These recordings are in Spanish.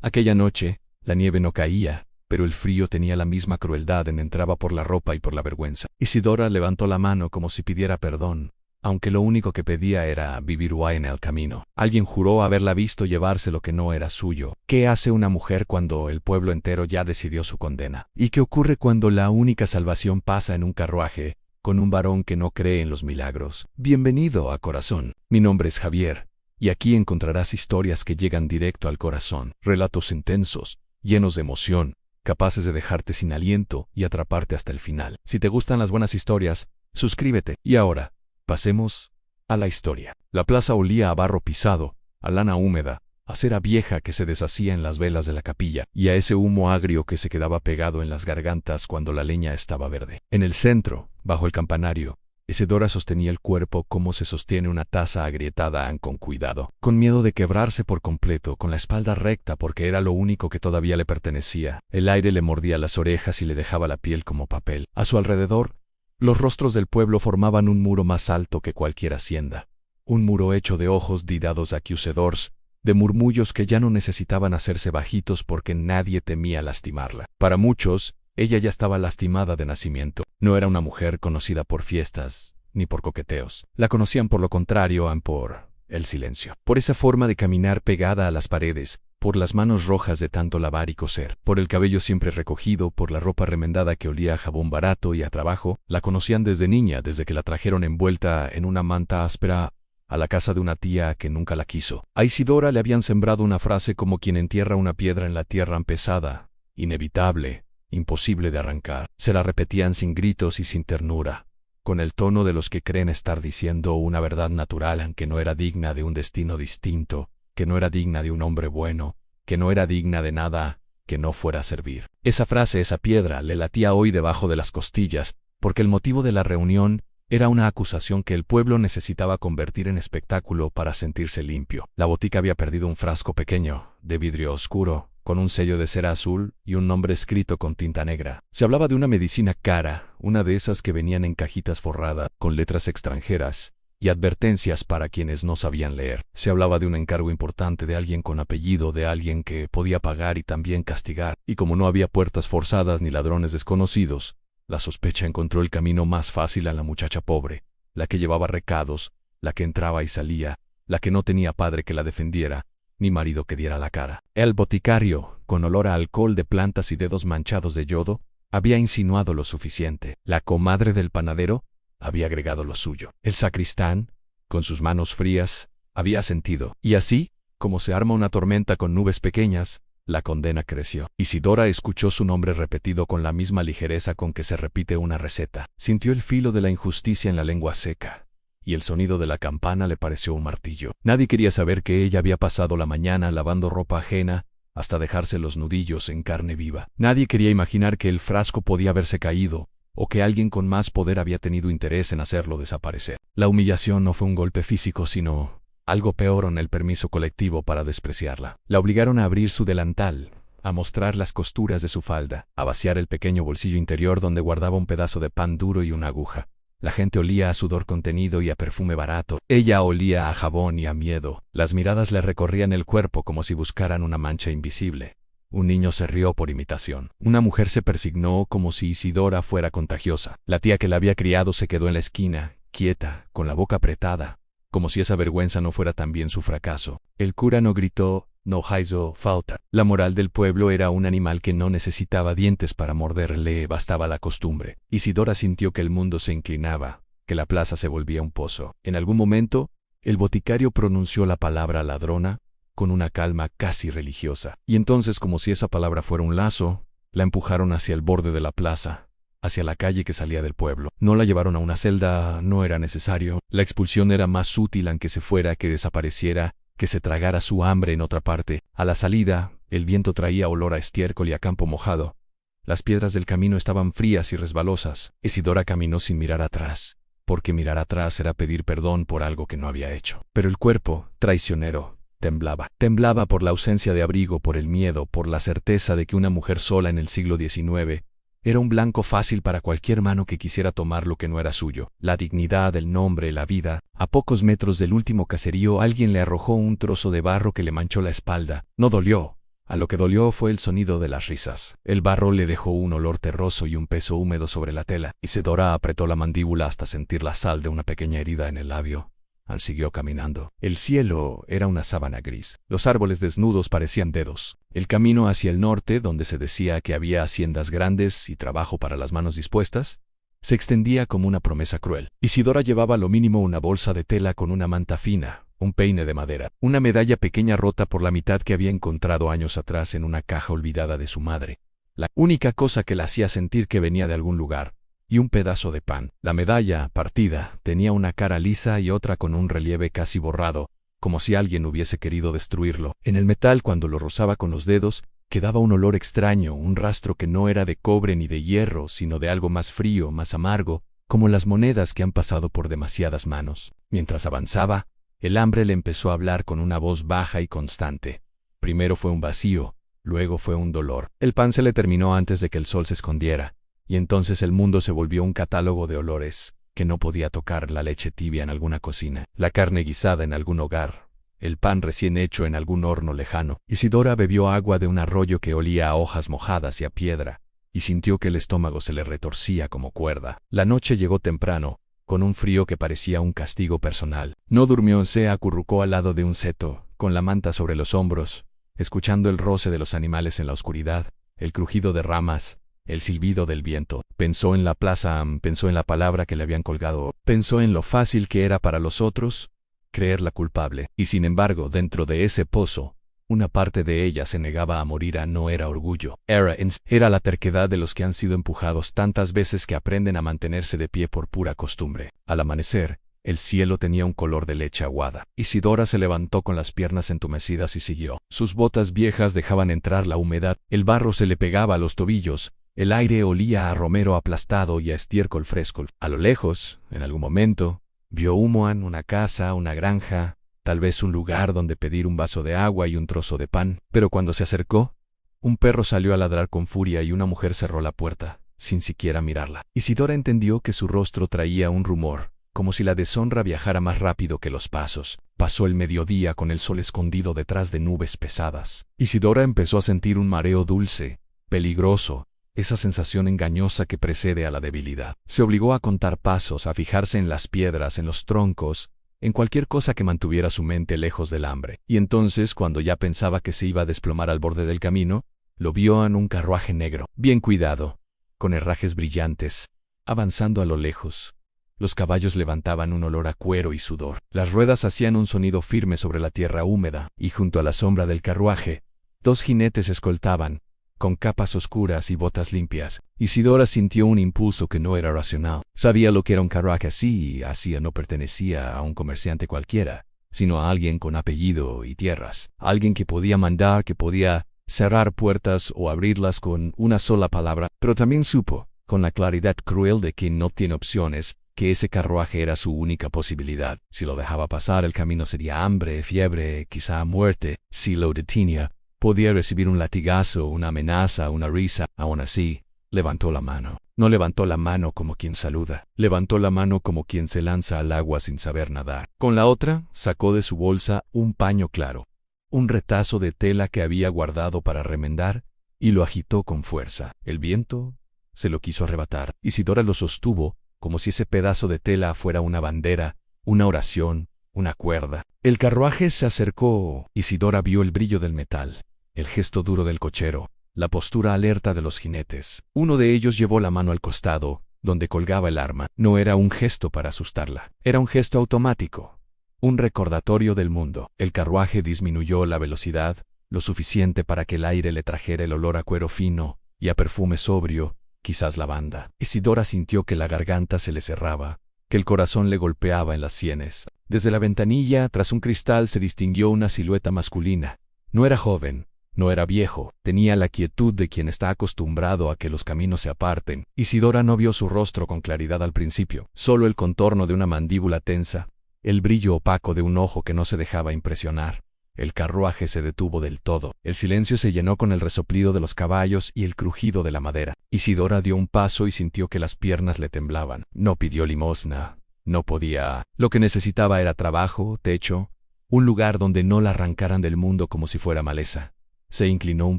Aquella noche, la nieve no caía, pero el frío tenía la misma crueldad entraba por la ropa y por la vergüenza. Isidora levantó la mano como si pidiera perdón, aunque lo único que pedía era vivir en el camino. Alguien juró haberla visto llevarse lo que no era suyo. ¿Qué hace una mujer cuando el pueblo entero ya decidió su condena? ¿Y qué ocurre cuando la única salvación pasa en un carruaje, con un varón que no cree en los milagros? Bienvenido a Corazón. Mi nombre es Javier, y aquí encontrarás historias que llegan directo al corazón. Relatos intensos, llenos de emoción, capaces de dejarte sin aliento y atraparte hasta el final. Si te gustan las buenas historias, suscríbete. Y ahora, pasemos a la historia. La plaza olía a barro pisado, a lana húmeda, a cera vieja que se deshacía en las velas de la capilla, y a ese humo agrio que se quedaba pegado en las gargantas cuando la leña estaba verde. En el centro, bajo el campanario, Isidora sostenía el cuerpo como se sostiene una taza agrietada con cuidado, con miedo de quebrarse por completo, con la espalda recta porque era lo único que todavía le pertenecía. El aire le mordía las orejas y le dejaba la piel como papel. A su alrededor, los rostros del pueblo formaban un muro más alto que cualquier hacienda. Un muro hecho de ojos didados acusadors, de murmullos que ya no necesitaban hacerse bajitos porque nadie temía lastimarla. Para muchos, ella ya estaba lastimada de nacimiento. No era una mujer conocida por fiestas, ni por coqueteos. La conocían por lo contrario, por el silencio. Por esa forma de caminar pegada a las paredes, por las manos rojas de tanto lavar y coser, por el cabello siempre recogido, por la ropa remendada que olía a jabón barato y a trabajo. La conocían desde niña, desde que la trajeron envuelta en una manta áspera a la casa de una tía que nunca la quiso. A Isidora le habían sembrado una frase como quien entierra una piedra en la tierra pesada, inevitable, imposible de arrancar. Se la repetían sin gritos y sin ternura, con el tono de los que creen estar diciendo una verdad natural que no era digna de un destino distinto, que no era digna de un hombre bueno, que no era digna de nada que no fuera a servir. Esa frase, esa piedra, le latía hoy debajo de las costillas, porque el motivo de la reunión era una acusación que el pueblo necesitaba convertir en espectáculo para sentirse limpio. La botica había perdido un frasco pequeño, de vidrio oscuro, con un sello de cera azul y un nombre escrito con tinta negra. Se hablaba de una medicina cara, una de esas que venían en cajitas forradas, con letras extranjeras y advertencias para quienes no sabían leer. Se hablaba de un encargo importante de alguien con apellido, de alguien que podía pagar y también castigar. Y como no había puertas forzadas ni ladrones desconocidos, la sospecha encontró el camino más fácil a la muchacha pobre, la que llevaba recados, la que entraba y salía, la que no tenía padre que la defendiera, ni marido que diera la cara. El boticario, con olor a alcohol de plantas y dedos manchados de yodo, había insinuado lo suficiente. La comadre del panadero había agregado lo suyo. El sacristán, con sus manos frías, había sentido. Y así, como se arma una tormenta con nubes pequeñas, la condena creció. Isidora escuchó su nombre repetido con la misma ligereza con que se repite una receta. Sintió el filo de la injusticia en la lengua seca, y el sonido de la campana le pareció un martillo. Nadie quería saber que ella había pasado la mañana lavando ropa ajena hasta dejarse los nudillos en carne viva. Nadie quería imaginar que el frasco podía haberse caído, o que alguien con más poder había tenido interés en hacerlo desaparecer. La humillación no fue un golpe físico, sino algo peor en el permiso colectivo para despreciarla. La obligaron a abrir su delantal, a mostrar las costuras de su falda, a vaciar el pequeño bolsillo interior donde guardaba un pedazo de pan duro y una aguja. La gente olía a sudor contenido y a perfume barato. Ella olía a jabón y a miedo. Las miradas le recorrían el cuerpo como si buscaran una mancha invisible. Un niño se rió por imitación. Una mujer se persignó como si Isidora fuera contagiosa. La tía que la había criado se quedó en la esquina, quieta, con la boca apretada, como si esa vergüenza no fuera también su fracaso. El cura no gritó, no hizo falta. La moral del pueblo era un animal que no necesitaba dientes para morderle, bastaba la costumbre. Isidora sintió que el mundo se inclinaba, que la plaza se volvía un pozo. En algún momento, el boticario pronunció la palabra ladrona con una calma casi religiosa. Y entonces, como si esa palabra fuera un lazo, la empujaron hacia el borde de la plaza, hacia la calle que salía del pueblo. No la llevaron a una celda, no era necesario. La expulsión era más útil aunque se fuera, que desapareciera, que se tragara su hambre en otra parte. A la salida, el viento traía olor a estiércol y a campo mojado. Las piedras del camino estaban frías y resbalosas. Isidora caminó sin mirar atrás, porque mirar atrás era pedir perdón por algo que no había hecho. Pero el cuerpo, traicionero, temblaba. Temblaba por la ausencia de abrigo, por el miedo, por la certeza de que una mujer sola en el siglo XIX era un blanco fácil para cualquier mano que quisiera tomar lo que no era suyo. La dignidad, el nombre, la vida. A pocos metros del último caserío alguien le arrojó un trozo de barro que le manchó la espalda. No dolió, A lo que dolió fue el sonido de las risas. El barro le dejó un olor terroso y un peso húmedo sobre la tela. Isidora apretó la mandíbula hasta sentir la sal de una pequeña herida en el labio. Anne siguió caminando. El cielo era una sábana gris. Los árboles desnudos parecían dedos. El camino hacia el norte, donde se decía que había haciendas grandes y trabajo para las manos dispuestas, se extendía como una promesa cruel. Isidora llevaba lo mínimo una bolsa de tela con una manta fina, un peine de madera, una medalla pequeña rota por la mitad que había encontrado años atrás en una caja olvidada de su madre. La única cosa que la hacía sentir que venía de algún lugar. Y un pedazo de pan. La medalla, partida, tenía una cara lisa y otra con un relieve casi borrado, como si alguien hubiese querido destruirlo. En el metal, cuando lo rozaba con los dedos, quedaba un olor extraño, un rastro que no era de cobre ni de hierro, sino de algo más frío, más amargo, como las monedas que han pasado por demasiadas manos. Mientras avanzaba, el hambre le empezó a hablar con una voz baja y constante. Primero fue un vacío, luego fue un dolor. El pan se le terminó antes de que el sol se escondiera. Y entonces el mundo se volvió un catálogo de olores, que no podía tocar la leche tibia en alguna cocina, la carne guisada en algún hogar, el pan recién hecho en algún horno lejano. Isidora bebió agua de un arroyo que olía a hojas mojadas y a piedra, y sintió que el estómago se le retorcía como cuerda. La noche llegó temprano, con un frío que parecía un castigo personal. No durmió, se acurrucó al lado de un seto, con la manta sobre los hombros, escuchando el roce de los animales en la oscuridad, el crujido de ramas, el silbido del viento. Pensó en la plaza, pensó en la palabra que le habían colgado, pensó en lo fácil que era para los otros creerla culpable. Y sin embargo, dentro de ese pozo, una parte de ella se negaba a morir. No era orgullo. Era la terquedad de los que han sido empujados tantas veces que aprenden a mantenerse de pie por pura costumbre. Al amanecer, el cielo tenía un color de leche aguada. Isidora se levantó con las piernas entumecidas y siguió. Sus botas viejas dejaban entrar la humedad, el barro se le pegaba a los tobillos, el aire olía a romero aplastado y a estiércol fresco. A lo lejos, en algún momento, vio humo en una casa, una granja, tal vez un lugar donde pedir un vaso de agua y un trozo de pan. Pero cuando se acercó, un perro salió a ladrar con furia y una mujer cerró la puerta, sin siquiera mirarla. Isidora entendió que su rostro traía un rumor, como si la deshonra viajara más rápido que los pasos. Pasó el mediodía con el sol escondido detrás de nubes pesadas. Isidora empezó a sentir un mareo dulce, peligroso, esa sensación engañosa que precede a la debilidad. Se obligó a contar pasos, a fijarse en las piedras, en los troncos, en cualquier cosa que mantuviera su mente lejos del hambre. Y entonces, cuando ya pensaba que se iba a desplomar al borde del camino, lo vio en un carruaje negro, bien cuidado, con herrajes brillantes, avanzando a lo lejos. Los caballos levantaban un olor a cuero y sudor. Las ruedas hacían un sonido firme sobre la tierra húmeda, y junto a la sombra del carruaje, dos jinetes escoltaban, con capas oscuras y botas limpias. Isidora sintió un impulso que no era racional. Sabía lo que era un carruaje así, y así no pertenecía a un comerciante cualquiera, sino a alguien con apellido y tierras. Alguien que podía mandar, que podía cerrar puertas o abrirlas con una sola palabra, pero también supo, con la claridad cruel de quien no tiene opciones, que ese carruaje era su única posibilidad. Si lo dejaba pasar, el camino sería hambre, fiebre, quizá muerte. Si lo detenía, podía recibir un latigazo, una amenaza, una risa. Aún así, levantó la mano. No levantó la mano como quien saluda. Levantó la mano como quien se lanza al agua sin saber nadar. Con la otra, sacó de su bolsa un paño claro, un retazo de tela que había guardado para remendar, y lo agitó con fuerza. El viento se lo quiso arrebatar. Isidora lo sostuvo, como si ese pedazo de tela fuera una bandera, una oración, una cuerda. El carruaje se acercó. Isidora vio el brillo del metal, el gesto duro del cochero, la postura alerta de los jinetes. Uno de ellos llevó la mano al costado, donde colgaba el arma. No era un gesto para asustarla. Era un gesto automático, un recordatorio del mundo. El carruaje disminuyó la velocidad, lo suficiente para que el aire le trajera el olor a cuero fino y a perfume sobrio, quizás lavanda. Isidora sintió que la garganta se le cerraba, que el corazón le golpeaba en las sienes. Desde la ventanilla, tras un cristal, se distinguió una silueta masculina. No era joven, no era viejo, tenía la quietud de quien está acostumbrado a que los caminos se aparten. Isidora no vio su rostro con claridad al principio, solo el contorno de una mandíbula tensa, el brillo opaco de un ojo que no se dejaba impresionar. El carruaje se detuvo del todo. El silencio se llenó con el resoplido de los caballos y el crujido de la madera. Isidora dio un paso y sintió que las piernas le temblaban. No pidió limosna, no podía. Lo que necesitaba era trabajo, techo, un lugar donde no la arrancaran del mundo como si fuera maleza. Se inclinó un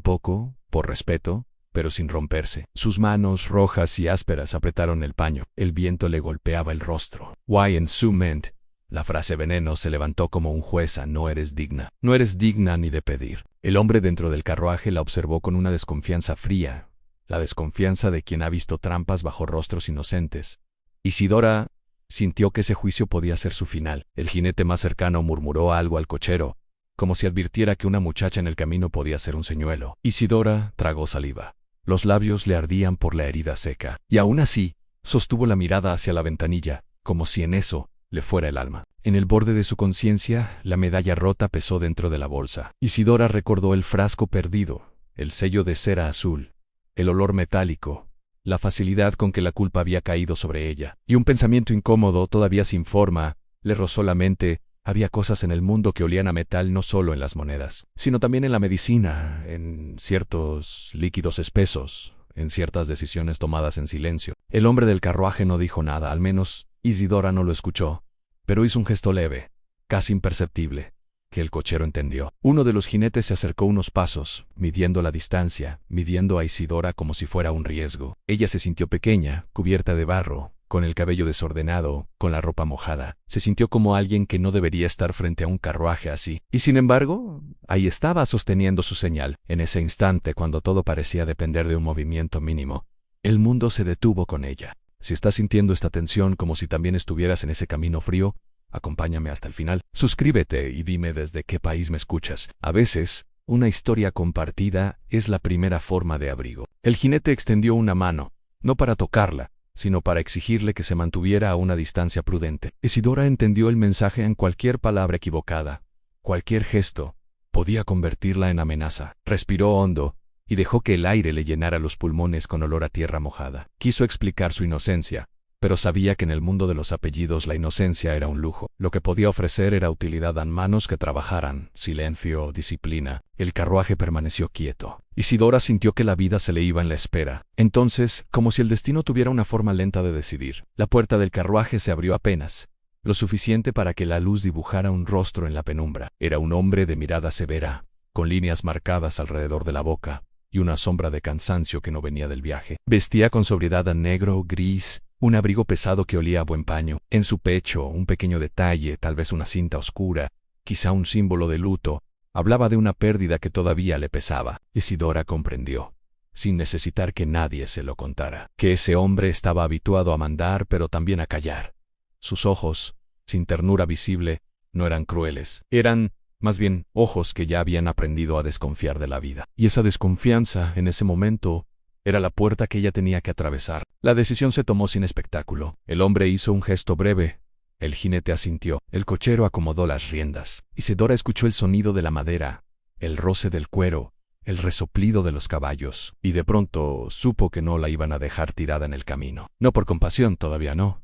poco, por respeto, pero sin romperse. Sus manos rojas y ásperas apretaron el paño. El viento le golpeaba el rostro. Why en su mente, la frase veneno se levantó como un jueza: no eres digna. No eres digna ni de pedir. El hombre dentro del carruaje la observó con una desconfianza fría, la desconfianza de quien ha visto trampas bajo rostros inocentes. Isidora sintió que ese juicio podía ser su final. El jinete más cercano murmuró algo al cochero, como si advirtiera que una muchacha en el camino podía ser un señuelo. Isidora tragó saliva. Los labios le ardían por la herida seca, y aún así, sostuvo la mirada hacia la ventanilla, como si en eso le fuera el alma. En el borde de su conciencia, la medalla rota pesó dentro de la bolsa. Isidora recordó el frasco perdido, el sello de cera azul, el olor metálico, la facilidad con que la culpa había caído sobre ella, y un pensamiento incómodo, todavía sin forma, le rozó la mente. Había cosas en el mundo que olían a metal no solo en las monedas, sino también en la medicina, en ciertos líquidos espesos, en ciertas decisiones tomadas en silencio. El hombre del carruaje no dijo nada, al menos Isidora no lo escuchó, pero hizo un gesto leve, casi imperceptible, que el cochero entendió. Uno de los jinetes se acercó unos pasos, midiendo la distancia, midiendo a Isidora como si fuera un riesgo. Ella se sintió pequeña, cubierta de barro, con el cabello desordenado, con la ropa mojada. Se sintió como alguien que no debería estar frente a un carruaje así. Y sin embargo, ahí estaba sosteniendo su señal. En ese instante, cuando todo parecía depender de un movimiento mínimo, el mundo se detuvo con ella. Si estás sintiendo esta tensión como si también estuvieras en ese camino frío, acompáñame hasta el final. Suscríbete y dime desde qué país me escuchas. A veces, una historia compartida es la primera forma de abrigo. El jinete extendió una mano, no para tocarla, sino para exigirle que se mantuviera a una distancia prudente. Isidora entendió el mensaje en cualquier palabra equivocada. Cualquier gesto podía convertirla en amenaza. Respiró hondo y dejó que el aire le llenara los pulmones con olor a tierra mojada. Quiso explicar su inocencia, pero sabía que en el mundo de los apellidos la inocencia era un lujo. Lo que podía ofrecer era utilidad a manos que trabajaran, silencio, disciplina. El carruaje permaneció quieto. Isidora sintió que la vida se le iba en la espera. Entonces, como si el destino tuviera una forma lenta de decidir, la puerta del carruaje se abrió apenas, lo suficiente para que la luz dibujara un rostro en la penumbra. Era un hombre de mirada severa, con líneas marcadas alrededor de la boca, y una sombra de cansancio que no venía del viaje. Vestía con sobriedad a negro, gris, un abrigo pesado que olía a buen paño. En su pecho, un pequeño detalle, tal vez una cinta oscura, quizá un símbolo de luto, hablaba de una pérdida que todavía le pesaba. Isidora comprendió, sin necesitar que nadie se lo contara, que ese hombre estaba habituado a mandar pero también a callar. Sus ojos, sin ternura visible, no eran crueles. Eran, más bien, ojos que ya habían aprendido a desconfiar de la vida. Y esa desconfianza, en ese momento, era la puerta que ella tenía que atravesar. La decisión se tomó sin espectáculo. El hombre hizo un gesto breve. El jinete asintió. El cochero acomodó las riendas. Isidora escuchó el sonido de la madera, el roce del cuero, el resoplido de los caballos, y de pronto supo que no la iban a dejar tirada en el camino. No por compasión, todavía no,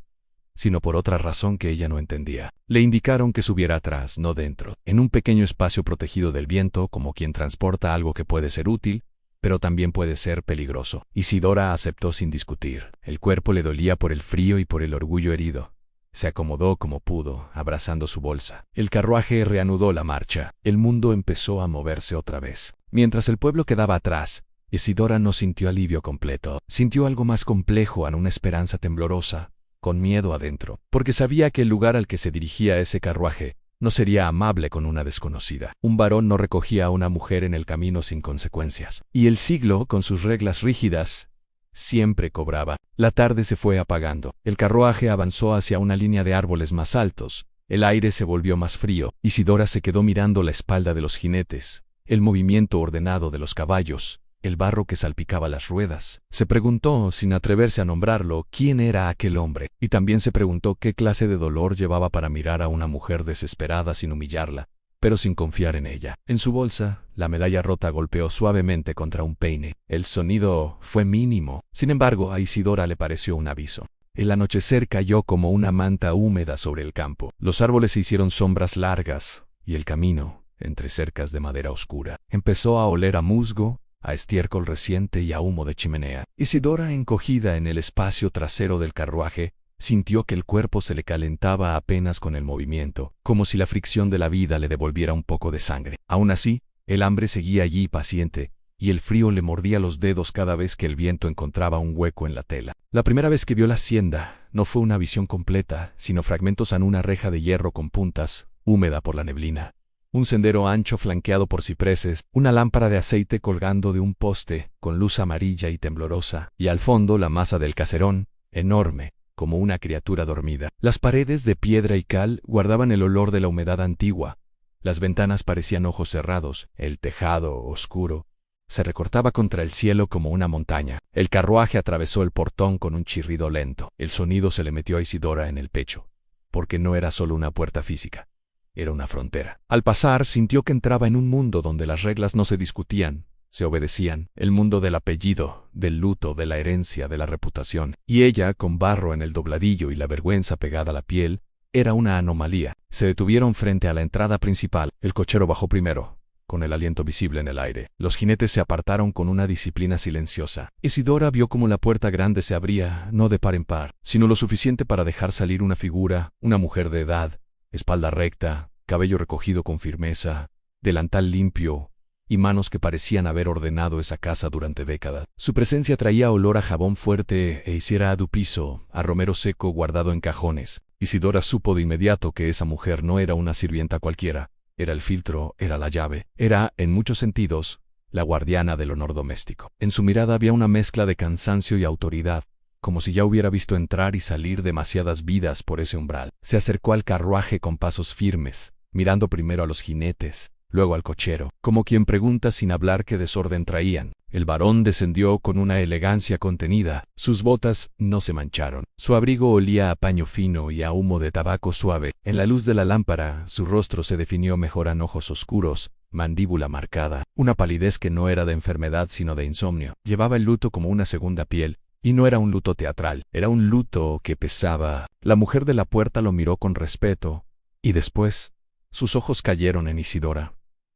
sino por otra razón que ella no entendía. Le indicaron que subiera atrás, no dentro, en un pequeño espacio protegido del viento, como quien transporta algo que puede ser útil, pero también puede ser peligroso. Isidora aceptó sin discutir. El cuerpo le dolía por el frío y por el orgullo herido. Se acomodó como pudo, abrazando su bolsa. El carruaje reanudó la marcha. El mundo empezó a moverse otra vez. Mientras el pueblo quedaba atrás, Isidora no sintió alivio completo. Sintió algo más complejo, una esperanza temblorosa, con miedo adentro, porque sabía que el lugar al que se dirigía ese carruaje no sería amable con una desconocida. Un varón no recogía a una mujer en el camino sin consecuencias. Y el siglo, con sus reglas rígidas, siempre cobraba. La tarde se fue apagando. El carruaje avanzó hacia una línea de árboles más altos. El aire se volvió más frío. Isidora se quedó mirando la espalda de los jinetes, el movimiento ordenado de los caballos, el barro que salpicaba las ruedas. Se preguntó, sin atreverse a nombrarlo, quién era aquel hombre, y también se preguntó qué clase de dolor llevaba para mirar a una mujer desesperada sin humillarla, pero sin confiar en ella. En su bolsa, la medalla rota golpeó suavemente contra un peine. El sonido fue mínimo. Sin embargo, a Isidora le pareció un aviso. El anochecer cayó como una manta húmeda sobre el campo. Los árboles se hicieron sombras largas, y el camino, entre cercas de madera oscura, empezó a oler a musgo, a estiércol reciente y a humo de chimenea. Isidora, encogida en el espacio trasero del carruaje, sintió que el cuerpo se le calentaba apenas con el movimiento, como si la fricción de la vida le devolviera un poco de sangre. Aún así, El hambre seguía allí paciente, y el frío le mordía los dedos cada vez que el viento encontraba un hueco en la tela. La primera vez que vio la hacienda, no fue una visión completa, sino fragmentos en una reja de hierro con puntas, húmeda por la neblina. Un sendero ancho flanqueado por cipreses, una lámpara de aceite colgando de un poste, con luz amarilla y temblorosa, y al fondo la masa del caserón, enorme, como una criatura dormida. Las paredes de piedra y cal guardaban el olor de la humedad antigua. Las ventanas parecían ojos cerrados, el tejado, oscuro, se recortaba contra el cielo como una montaña. El carruaje atravesó el portón con un chirrido lento. El sonido se le metió a Isidora en el pecho, porque no era solo una puerta física. Era una frontera. Al pasar, sintió que entraba en un mundo donde las reglas no se discutían, se obedecían. El mundo del apellido, del luto, de la herencia, de la reputación. Y ella, con barro en el dobladillo y la vergüenza pegada a la piel, era una anomalía. Se detuvieron frente a la entrada principal. El cochero bajó primero, con el aliento visible en el aire. Los jinetes se apartaron con una disciplina silenciosa. Isidora vio cómo la puerta grande se abría, no de par en par, sino lo suficiente para dejar salir una figura, una mujer de edad, espalda recta, cabello recogido con firmeza, delantal limpio, y manos que parecían haber ordenado esa casa durante décadas. Su presencia traía olor a jabón fuerte e hiciera a dupiso, a romero seco guardado en cajones. Isidora supo de inmediato que esa mujer no era una sirvienta cualquiera. Era el filtro, era la llave, era, en muchos sentidos, la guardiana del honor doméstico. En su mirada había una mezcla de cansancio y autoridad, como si ya hubiera visto entrar y salir demasiadas vidas por ese umbral. Se acercó al carruaje con pasos firmes, mirando primero a los jinetes, luego al cochero, como quien pregunta sin hablar qué desorden traían. El varón descendió con una elegancia contenida. Sus botas no se mancharon. Su abrigo olía a paño fino y a humo de tabaco suave. En la luz de la lámpara, su rostro se definió mejor en ojos oscuros, mandíbula marcada, una palidez que no era de enfermedad sino de insomnio. Llevaba el luto como una segunda piel, y no era un luto teatral, era un luto que pesaba. La mujer de la puerta lo miró con respeto, y después, sus ojos cayeron en Isidora.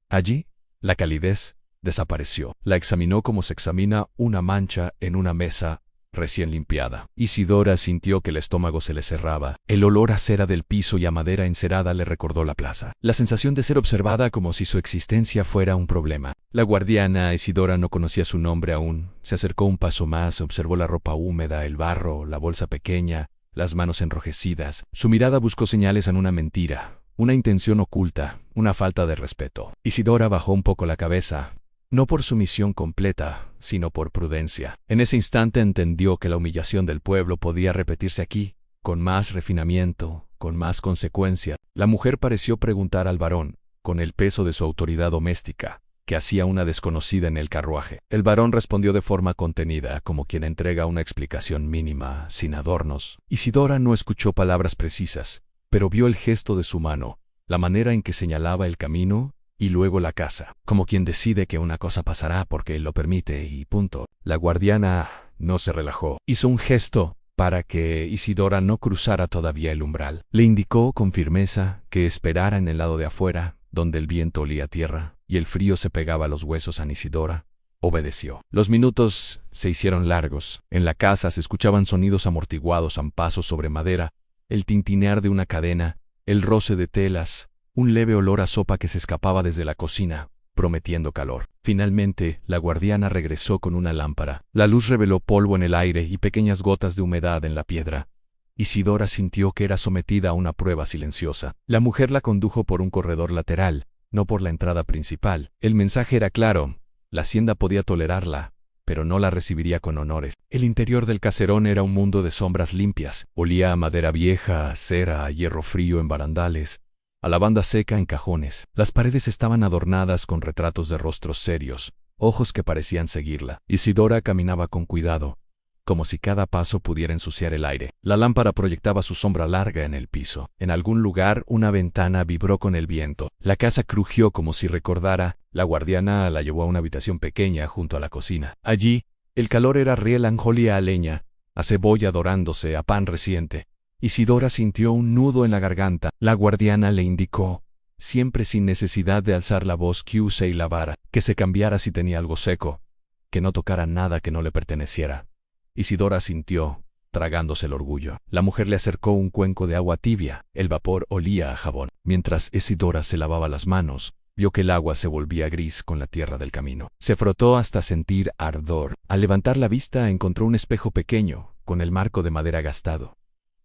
Allí, la calidez desapareció. La examinó como se examina una mancha en una mesa recién limpiada. Isidora sintió que el estómago se le cerraba. El olor a cera del piso y a madera encerada le recordó la plaza. La sensación de ser observada como si su existencia fuera un problema. La guardiana, Isidora no conocía su nombre aún. Se acercó un paso más, observó la ropa húmeda, el barro, la bolsa pequeña, las manos enrojecidas. Su mirada buscó señales en una mentira, una intención oculta, una falta de respeto. Isidora bajó un poco la cabeza. No por sumisión completa, sino por prudencia. En ese instante entendió que la humillación del pueblo podía repetirse aquí, con más refinamiento, con más consecuencia. La mujer pareció preguntar al varón, con el peso de su autoridad doméstica, que hacía una desconocida en el carruaje. El varón respondió de forma contenida, como quien entrega una explicación mínima, sin adornos. Isidora no escuchó palabras precisas, pero vio el gesto de su mano, la manera en que señalaba el camino, y luego la casa, como quien decide que una cosa pasará porque él lo permite y punto. La guardiana no se relajó. Hizo un gesto para que Isidora no cruzara todavía el umbral. Le indicó con firmeza que esperara en el lado de afuera, donde el viento olía a tierra, y el frío se pegaba a los huesos a Isidora. Obedeció. Los minutos se hicieron largos. En la casa se escuchaban sonidos amortiguados a pasos sobre madera, el tintinear de una cadena, el roce de telas, un leve olor a sopa que se escapaba desde la cocina, prometiendo calor. Finalmente, la guardiana regresó con una lámpara. La luz reveló polvo en el aire y pequeñas gotas de humedad en la piedra. Isidora sintió que era sometida a una prueba silenciosa. La mujer la condujo por un corredor lateral, no por la entrada principal. El mensaje era claro: la hacienda podía tolerarla, pero no la recibiría con honores. El interior del caserón era un mundo de sombras limpias. Olía a madera vieja, a cera, a hierro frío en barandales, a lavanda seca en cajones. Las paredes estaban adornadas con retratos de rostros serios, ojos que parecían seguirla. Isidora caminaba con cuidado, como si cada paso pudiera ensuciar el aire. La lámpara proyectaba su sombra larga en el piso. En algún lugar una ventana vibró con el viento. La casa crujió como si recordara. La guardiana la llevó a una habitación pequeña junto a la cocina. Allí, el calor era riel olía a leña, a cebolla dorándose, a pan reciente. Isidora sintió un nudo en la garganta. La guardiana le indicó, siempre sin necesidad de alzar la voz, que use y lavara, que se cambiara si tenía algo seco, que no tocara nada que no le perteneciera. Isidora sintió, tragándose el orgullo. La mujer le acercó un cuenco de agua tibia. El vapor olía a jabón. Mientras Isidora se lavaba las manos, Vio que el agua se volvía gris con la tierra del camino. Se frotó hasta sentir ardor. Al levantar la vista encontró un espejo pequeño, con el marco de madera gastado.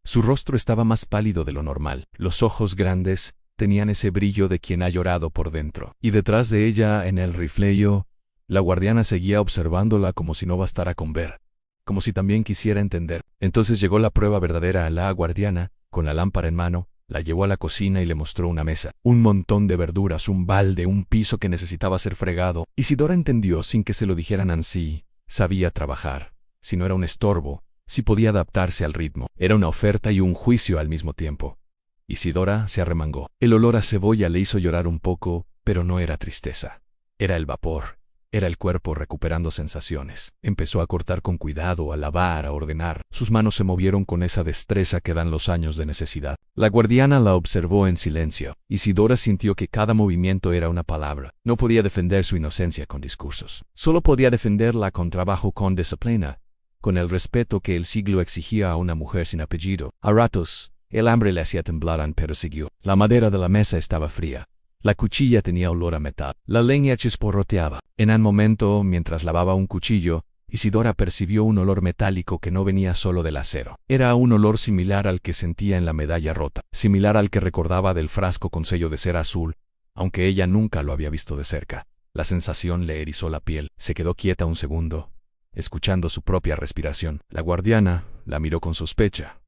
Su rostro estaba más pálido de lo normal. Los ojos grandes tenían ese brillo de quien ha llorado por dentro. Y detrás de ella, en el rifleyo, la guardiana seguía observándola como si no bastara con ver, como si también quisiera entender. Entonces llegó la prueba verdadera. La guardiana, con la lámpara en mano, la llevó a la cocina y le mostró una mesa, un montón de verduras, un balde, un piso que necesitaba ser fregado. Isidora entendió sin que se lo dijeran así. Sabía trabajar. Si no era un estorbo, si podía adaptarse al ritmo. Era una oferta y un juicio al mismo tiempo. Isidora se arremangó. El olor a cebolla le hizo llorar un poco, pero no era tristeza. Era el vapor. Era el cuerpo recuperando sensaciones. Empezó a cortar con cuidado, a lavar, a ordenar. Sus manos se movieron con esa destreza que dan los años de necesidad. La guardiana la observó en silencio. Isidora sintió que cada movimiento era una palabra. No podía defender su inocencia con discursos. Solo podía defenderla con trabajo, con disciplina, con el respeto que el siglo exigía a una mujer sin apellido. A ratos, el hambre le hacía temblar, pero siguió. La madera de la mesa estaba fría. La cuchilla tenía olor a metal. La leña chisporroteaba. En un momento, mientras lavaba un cuchillo, Isidora percibió un olor metálico que no venía solo del acero. Era un olor similar al que sentía en la medalla rota, similar al que recordaba del frasco con sello de cera azul, aunque ella nunca lo había visto de cerca. La sensación le erizó la piel. Se quedó quieta un segundo, escuchando su propia respiración. La guardiana la miró con sospecha,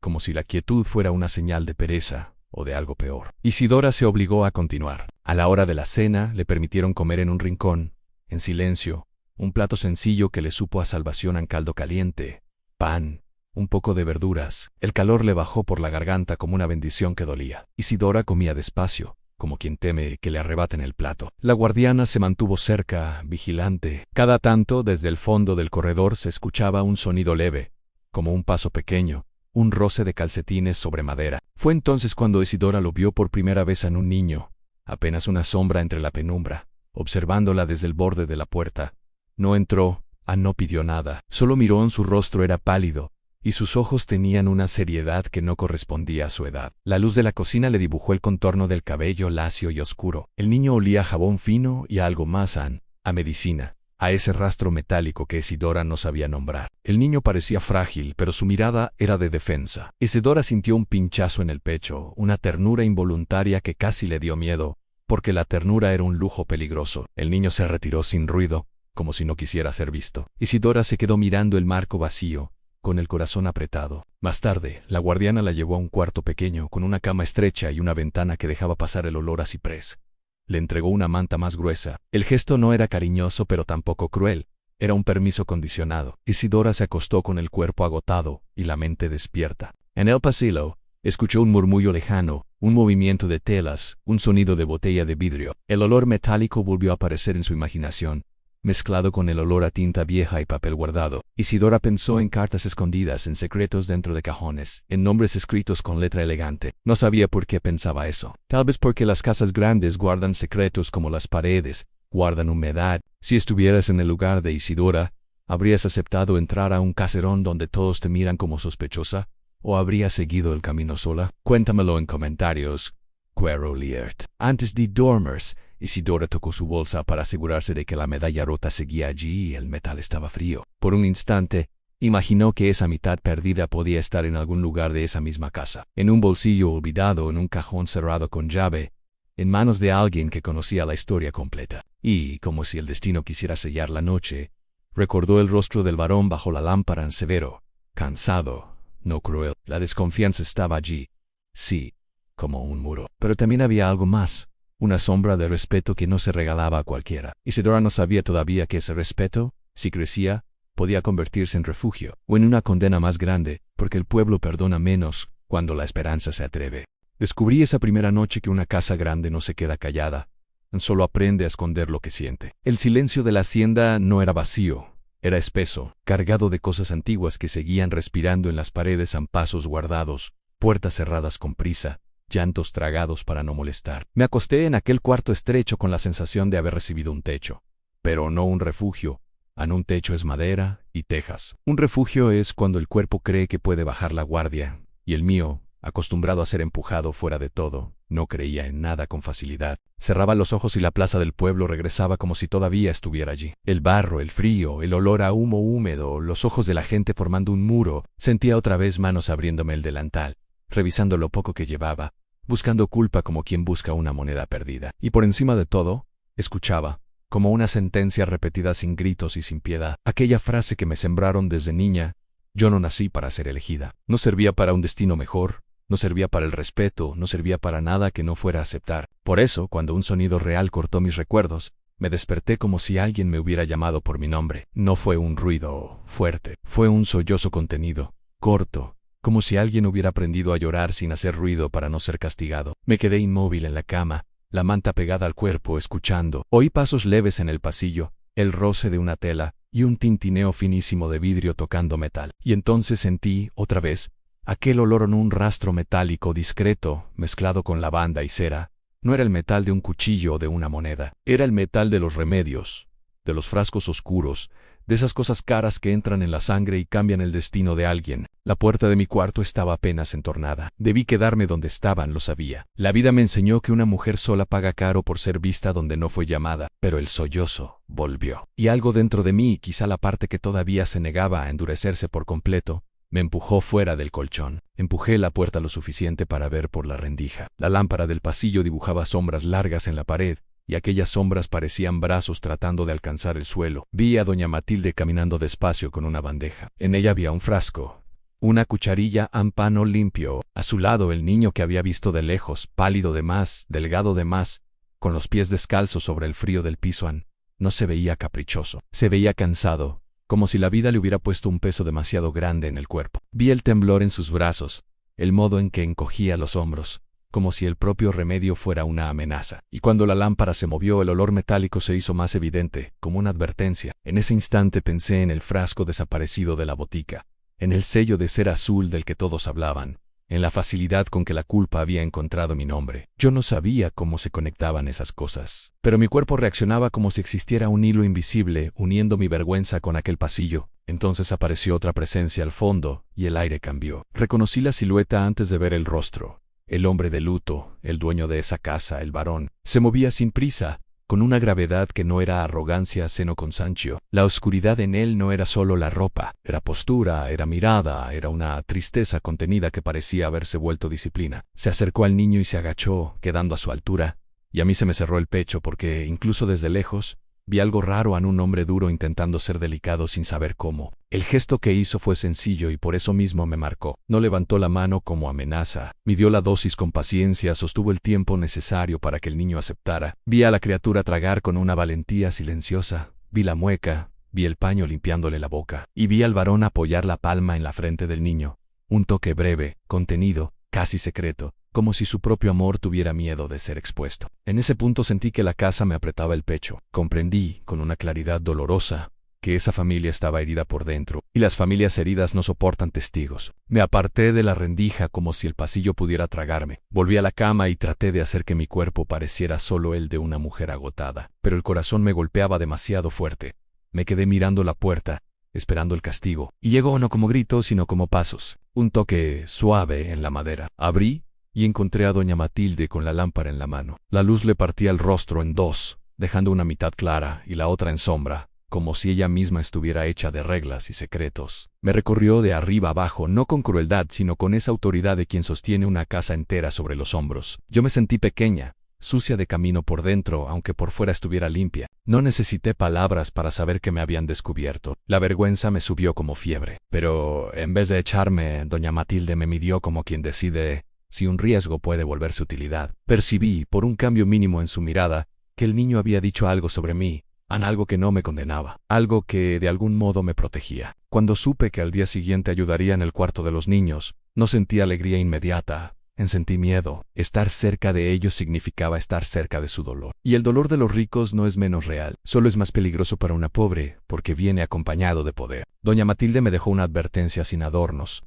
como si la quietud fuera una señal de pereza o de algo peor. Isidora se obligó a continuar. A la hora de la cena le permitieron comer en un rincón, en silencio, un plato sencillo que le supo a salvación en caldo caliente, pan, un poco de verduras. El calor le bajó por la garganta como una bendición que dolía. Isidora comía despacio, como quien teme que le arrebaten el plato. La guardiana se mantuvo cerca, vigilante. Cada tanto, desde el fondo del corredor se escuchaba un sonido leve, como un paso pequeño, un roce de calcetines sobre madera. Fue entonces cuando Isidora lo vio por primera vez en un niño, apenas una sombra entre la penumbra, observándola desde el borde de la puerta. No entró, no pidió nada, solo miró. En su rostro era pálido, y sus ojos tenían una seriedad que no correspondía a su edad. La luz de la cocina le dibujó el contorno del cabello lacio y oscuro. El niño olía a jabón fino y a algo más, a medicina, a ese rastro metálico que Isidora no sabía nombrar. El niño parecía frágil, pero su mirada era de defensa. Isidora sintió un pinchazo en el pecho, una ternura involuntaria que casi le dio miedo, porque la ternura era un lujo peligroso. El niño se retiró sin ruido, como si no quisiera ser visto. Isidora se quedó mirando el marco vacío, con el corazón apretado. Más tarde, la guardiana la llevó a un cuarto pequeño, con una cama estrecha y una ventana que dejaba pasar el olor a ciprés. Le entregó una manta más gruesa. El gesto no era cariñoso, pero tampoco cruel. Era un permiso condicionado. Isidora se acostó con el cuerpo agotado y la mente despierta. En el pasillo, escuchó un murmullo lejano, un movimiento de telas, un sonido de botella de vidrio. El olor metálico volvió a aparecer en su imaginación, mezclado con el olor a tinta vieja y papel guardado. Isidora pensó en cartas escondidas, en secretos dentro de cajones, en nombres escritos con letra elegante. No sabía por qué pensaba eso. Tal vez porque las casas grandes guardan secretos como las paredes, guardan humedad. Si estuvieras en el lugar de Isidora, ¿habrías aceptado entrar a un caserón donde todos te miran como sospechosa? ¿O habrías seguido el camino sola? Cuéntamelo en comentarios. Quero Liert. Antes de dormir, Isidora tocó su bolsa para asegurarse de que la medalla rota seguía allí y el metal estaba frío. Por un instante, imaginó que esa mitad perdida podía estar en algún lugar de esa misma casa, en un bolsillo olvidado, en un cajón cerrado con llave, en manos de alguien que conocía la historia completa. Y, como si el destino quisiera sellar la noche, recordó el rostro del varón bajo la lámpara en severo, cansado, no cruel. La desconfianza estaba allí, sí, como un muro. Pero también había algo más. Una sombra de respeto que no se regalaba a cualquiera. Isidora no sabía todavía que ese respeto, si crecía, podía convertirse en refugio, o en una condena más grande, porque el pueblo perdona menos cuando la esperanza se atreve. Descubrí esa primera noche que una casa grande no se queda callada, solo aprende a esconder lo que siente. El silencio de la hacienda no era vacío, era espeso, cargado de cosas antiguas que seguían respirando en las paredes a pasos guardados, puertas cerradas con prisa, llantos tragados para no molestar. Me acosté en aquel cuarto estrecho con la sensación de haber recibido un techo, pero no un refugio. Un techo es madera y tejas. Un refugio es cuando el cuerpo cree que puede bajar la guardia, y el mío Acostumbrado a ser empujado fuera de todo, no creía en nada con facilidad. Cerraba los ojos y la plaza del pueblo regresaba como si todavía estuviera allí. El barro, el frío, el olor a humo húmedo, los ojos de la gente formando un muro. Sentía otra vez manos abriéndome el delantal, revisando lo poco que llevaba, buscando culpa como quien busca una moneda perdida. Y por encima de todo, escuchaba, como una sentencia repetida sin gritos y sin piedad, aquella frase que me sembraron desde niña: yo no nací para ser elegida. No servía para un destino mejor, no servía para el respeto, no servía para nada que no fuera a aceptar. Por eso, cuando un sonido real cortó mis recuerdos, me desperté como si alguien me hubiera llamado por mi nombre. No fue un ruido fuerte, fue un sollozo contenido, corto, como si alguien hubiera aprendido a llorar sin hacer ruido para no ser castigado. Me quedé inmóvil en la cama, la manta pegada al cuerpo, escuchando. Oí pasos leves en el pasillo, el roce de una tela y un tintineo finísimo de vidrio tocando metal. Y entonces sentí, otra vez, aquel olor en un rastro metálico discreto, mezclado con lavanda y cera. No era el metal de un cuchillo o de una moneda. Era el metal de los remedios, de los frascos oscuros, de esas cosas caras que entran en la sangre y cambian el destino de alguien. La puerta de mi cuarto estaba apenas entornada. Debí quedarme donde estaban, lo sabía. La vida me enseñó que una mujer sola paga caro por ser vista donde no fue llamada. Pero el sollozo volvió. Y algo dentro de mí, quizá la parte que todavía se negaba a endurecerse por completo, me empujó fuera del colchón. Empujé la puerta lo suficiente para ver por la rendija. La lámpara del pasillo dibujaba sombras largas en la pared, y aquellas sombras parecían brazos tratando de alcanzar el suelo. Vi a doña Matilde caminando despacio con una bandeja. En ella había un frasco, una cucharilla, un pano limpio. A su lado el niño que había visto de lejos, pálido de más, delgado de más, con los pies descalzos sobre el frío del piso. No se veía caprichoso, se veía cansado, como si la vida le hubiera puesto un peso demasiado grande en el cuerpo. Vi el temblor en sus brazos, el modo en que encogía los hombros, como si el propio remedio fuera una amenaza. Y cuando la lámpara se movió, el olor metálico se hizo más evidente, como una advertencia. En ese instante pensé en el frasco desaparecido de la botica, en el sello de cera azul del que todos hablaban, en la facilidad con que la culpa había encontrado mi nombre. Yo no sabía cómo se conectaban esas cosas, pero mi cuerpo reaccionaba como si existiera un hilo invisible uniendo mi vergüenza con aquel pasillo. Entonces apareció otra presencia al fondo, y el aire cambió. Reconocí la silueta antes de ver el rostro. El hombre de luto, el dueño de esa casa, el varón, se movía sin prisa, con una gravedad que no era arrogancia sino cansancio. La oscuridad en él no era solo la ropa, era postura, era mirada, era una tristeza contenida que parecía haberse vuelto disciplina. Se acercó al niño y se agachó, quedando a su altura, y a mí se me cerró el pecho porque, incluso desde lejos, vi algo raro en un hombre duro intentando ser delicado sin saber cómo. El gesto que hizo fue sencillo y por eso mismo me marcó. No levantó la mano como amenaza. Midió la dosis con paciencia, sostuvo el tiempo necesario para que el niño aceptara. Vi a la criatura tragar con una valentía silenciosa. Vi la mueca, vi el paño limpiándole la boca. Y vi al varón apoyar la palma en la frente del niño. Un toque breve, contenido, casi secreto, como si su propio amor tuviera miedo de ser expuesto. En ese punto sentí que la casa me apretaba el pecho. Comprendí, con una claridad dolorosa, que esa familia estaba herida por dentro, y las familias heridas no soportan testigos. Me aparté de la rendija como si el pasillo pudiera tragarme. Volví a la cama y traté de hacer que mi cuerpo pareciera solo el de una mujer agotada, pero el corazón me golpeaba demasiado fuerte. Me quedé mirando la puerta, esperando el castigo, y llegó no como gritos sino como pasos, un toque suave en la madera. Abrí y encontré a doña Matilde con la lámpara en la mano. La luz le partía el rostro en dos, dejando una mitad clara y la otra en sombra, como si ella misma estuviera hecha de reglas y secretos. Me recorrió de arriba abajo, no con crueldad, sino con esa autoridad de quien sostiene una casa entera sobre los hombros. Yo me sentí pequeña, sucia de camino por dentro, aunque por fuera estuviera limpia. No necesité palabras para saber que me habían descubierto. La vergüenza me subió como fiebre. Pero, en vez de echarme, doña Matilde me midió como quien decide si un riesgo puede volverse utilidad. Percibí, por un cambio mínimo en su mirada, que el niño había dicho algo sobre mí, algo que no me condenaba, algo que de algún modo me protegía. Cuando supe que al día siguiente ayudaría en el cuarto de los niños, no sentí alegría inmediata, sentí miedo. Estar cerca de ellos significaba estar cerca de su dolor. Y el dolor de los ricos no es menos real, solo es más peligroso para una pobre, porque viene acompañado de poder. Doña Matilde me dejó una advertencia sin adornos.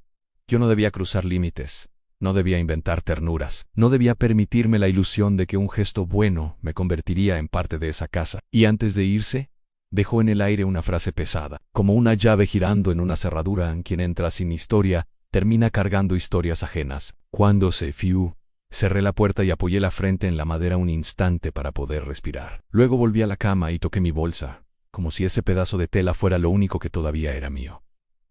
Yo no debía cruzar límites. No debía inventar ternuras. No debía permitirme la ilusión de que un gesto bueno me convertiría en parte de esa casa. Y antes de irse, dejó en el aire una frase pesada, como una llave girando en una cerradura en quien entra sin historia, termina cargando historias ajenas. Cuando se fiu, cerré la puerta y apoyé la frente en la madera un instante para poder respirar. Luego volví a la cama y toqué mi bolsa, como si ese pedazo de tela fuera lo único que todavía era mío.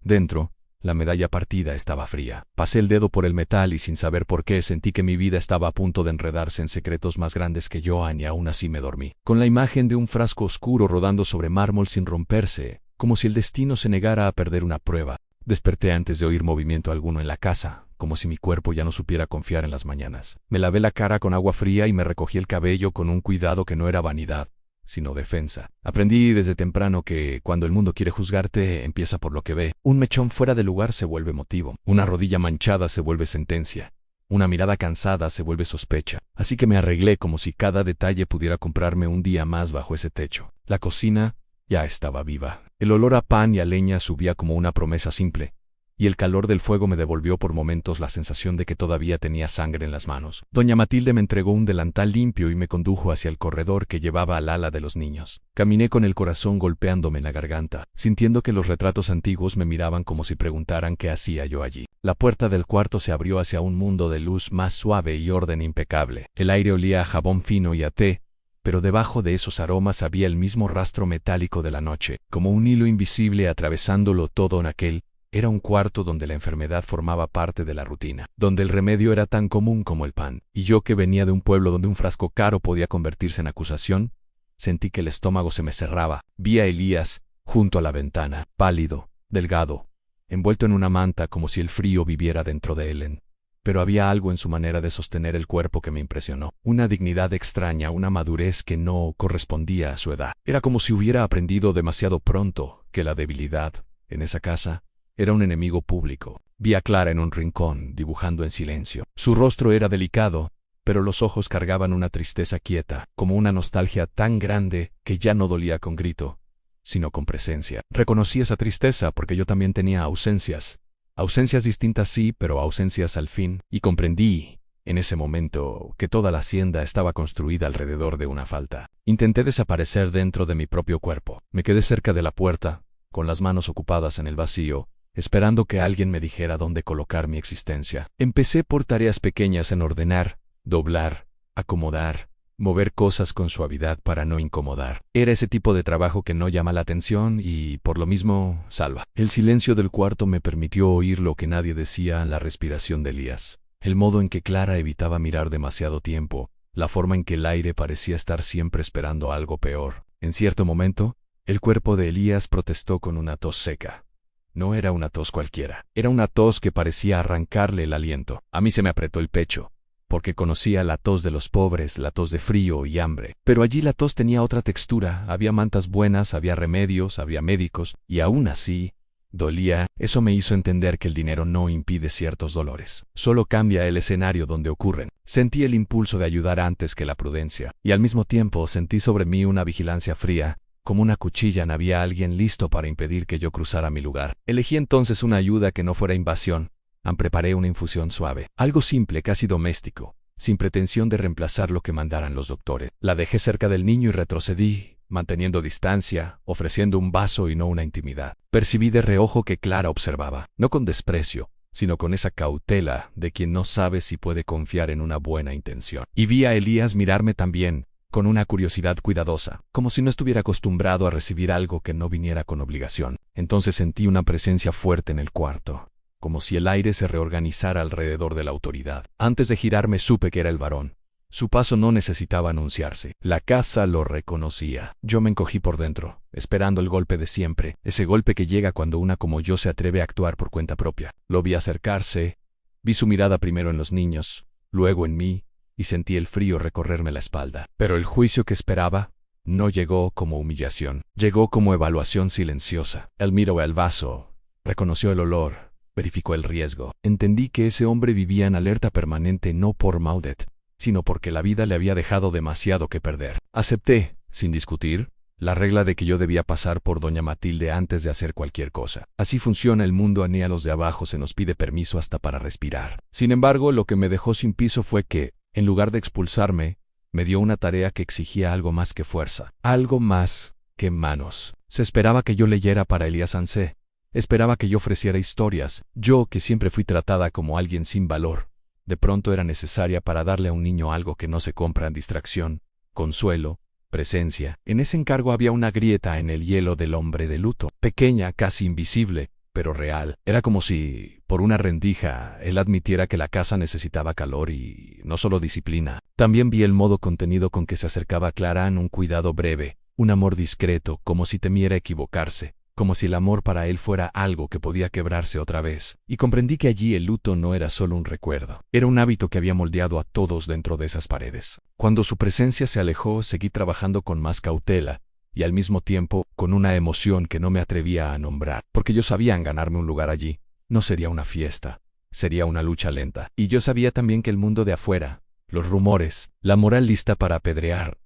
Dentro, la medalla partida estaba fría. Pasé el dedo por el metal y sin saber por qué sentí que mi vida estaba a punto de enredarse en secretos más grandes que yo, y aún así me dormí. Con la imagen de un frasco oscuro rodando sobre mármol sin romperse, como si el destino se negara a perder una prueba. Desperté antes de oír movimiento alguno en la casa, como si mi cuerpo ya no supiera confiar en las mañanas. Me lavé la cara con agua fría y me recogí el cabello con un cuidado que no era vanidad, sino defensa. Aprendí desde temprano que, cuando el mundo quiere juzgarte, empieza por lo que ve. Un mechón fuera de lugar se vuelve motivo. Una rodilla manchada se vuelve sentencia. Una mirada cansada se vuelve sospecha. Así que me arreglé como si cada detalle pudiera comprarme un día más bajo ese techo. La cocina ya estaba viva. El olor a pan y a leña subía como una promesa simple, y el calor del fuego me devolvió por momentos la sensación de que todavía tenía sangre en las manos. Doña Matilde me entregó un delantal limpio y me condujo hacia el corredor que llevaba al ala de los niños. Caminé con el corazón golpeándome en la garganta, sintiendo que los retratos antiguos me miraban como si preguntaran qué hacía yo allí. La puerta del cuarto se abrió hacia un mundo de luz más suave y orden impecable. El aire olía a jabón fino y a té, pero debajo de esos aromas había el mismo rastro metálico de la noche, como un hilo invisible atravesándolo todo en aquel. Era un cuarto donde la enfermedad formaba parte de la rutina, donde el remedio era tan común como el pan, y yo, que venía de un pueblo donde un frasco caro podía convertirse en acusación, sentí que el estómago se me cerraba. Vi a Elías junto a la ventana, pálido, delgado, envuelto en una manta como si el frío viviera dentro de él. Pero había algo en su manera de sostener el cuerpo que me impresionó, una dignidad extraña, una madurez que no correspondía a su edad. Era como si hubiera aprendido demasiado pronto que la debilidad, en esa casa, era un enemigo público. Vi a Clara en un rincón, dibujando en silencio. Su rostro era delicado, pero los ojos cargaban una tristeza quieta, como una nostalgia tan grande que ya no dolía con grito, sino con presencia. Reconocí esa tristeza porque yo también tenía ausencias. Ausencias distintas sí, pero ausencias al fin, y comprendí, en ese momento, que toda la hacienda estaba construida alrededor de una falta. Intenté desaparecer dentro de mi propio cuerpo. Me quedé cerca de la puerta, con las manos ocupadas en el vacío, esperando que alguien me dijera dónde colocar mi existencia. Empecé por tareas pequeñas en ordenar, doblar, acomodar, mover cosas con suavidad para no incomodar. Era ese tipo de trabajo que no llama la atención y, por lo mismo, salva. El silencio del cuarto me permitió oír lo que nadie decía, la respiración de Elías, el modo en que Clara evitaba mirar demasiado tiempo, la forma en que el aire parecía estar siempre esperando algo peor. En cierto momento, el cuerpo de Elías protestó con una tos seca. No era una tos cualquiera, era una tos que parecía arrancarle el aliento. A mí se me apretó el pecho, porque conocía la tos de los pobres, la tos de frío y hambre. Pero allí la tos tenía otra textura, había mantas buenas, había remedios, había médicos, y aún así, dolía. Eso me hizo entender que el dinero no impide ciertos dolores, solo cambia el escenario donde ocurren. Sentí el impulso de ayudar antes que la prudencia, y al mismo tiempo sentí sobre mí una vigilancia fría. Como una cuchilla, había alguien listo para impedir que yo cruzara mi lugar. Elegí entonces una ayuda que no fuera invasión. Preparé una infusión suave, algo simple, casi doméstico, sin pretensión de reemplazar lo que mandaran los doctores. La dejé cerca del niño y retrocedí, manteniendo distancia, ofreciendo un vaso y no una intimidad. Percibí de reojo que Clara observaba, no con desprecio, sino con esa cautela de quien no sabe si puede confiar en una buena intención. Y vi a Elías mirarme también, con una curiosidad cuidadosa, como si no estuviera acostumbrado a recibir algo que no viniera con obligación. Entonces sentí una presencia fuerte en el cuarto, como si el aire se reorganizara alrededor de la autoridad. Antes de girarme supe que era el varón. Su paso no necesitaba anunciarse. La casa lo reconocía. Yo me encogí por dentro, esperando el golpe de siempre, ese golpe que llega cuando una como yo se atreve a actuar por cuenta propia. Lo vi acercarse, vi su mirada primero en los niños, luego en mí, y sentí el frío recorrerme la espalda. Pero el juicio que esperaba no llegó como humillación, llegó como evaluación silenciosa. Él miró el vaso, reconoció el olor, verificó el riesgo. Entendí que ese hombre vivía en alerta permanente no por Maudet, sino porque la vida le había dejado demasiado que perder. Acepté, sin discutir, la regla de que yo debía pasar por doña Matilde antes de hacer cualquier cosa. Así funciona el mundo, ni a los de abajo se nos pide permiso hasta para respirar. Sin embargo, lo que me dejó sin piso fue que, en lugar de expulsarme, me dio una tarea que exigía algo más que fuerza, algo más que manos. Se esperaba que yo leyera para Elías Ansé, Esperaba que yo ofreciera historias, yo que siempre fui tratada como alguien sin valor. De pronto era necesaria para darle a un niño algo que no se compra en distracción, consuelo, presencia. En ese encargo había una grieta en el hielo del hombre de luto, pequeña, casi invisible, pero real. Era como si, por una rendija, él admitiera que la casa necesitaba calor y no solo disciplina. También vi el modo contenido con que se acercaba a Clara, en un cuidado breve, un amor discreto, como si temiera equivocarse, como si el amor para él fuera algo que podía quebrarse otra vez. Y comprendí que allí el luto no era solo un recuerdo, era un hábito que había moldeado a todos dentro de esas paredes. Cuando su presencia se alejó, seguí trabajando con más cautela, y al mismo tiempo con una emoción que no me atrevía a nombrar, porque yo sabía ganarme un lugar allí. No sería una fiesta, sería una lucha lenta. Y yo sabía también que el mundo de afuera, los rumores, la moral lista para apedrear,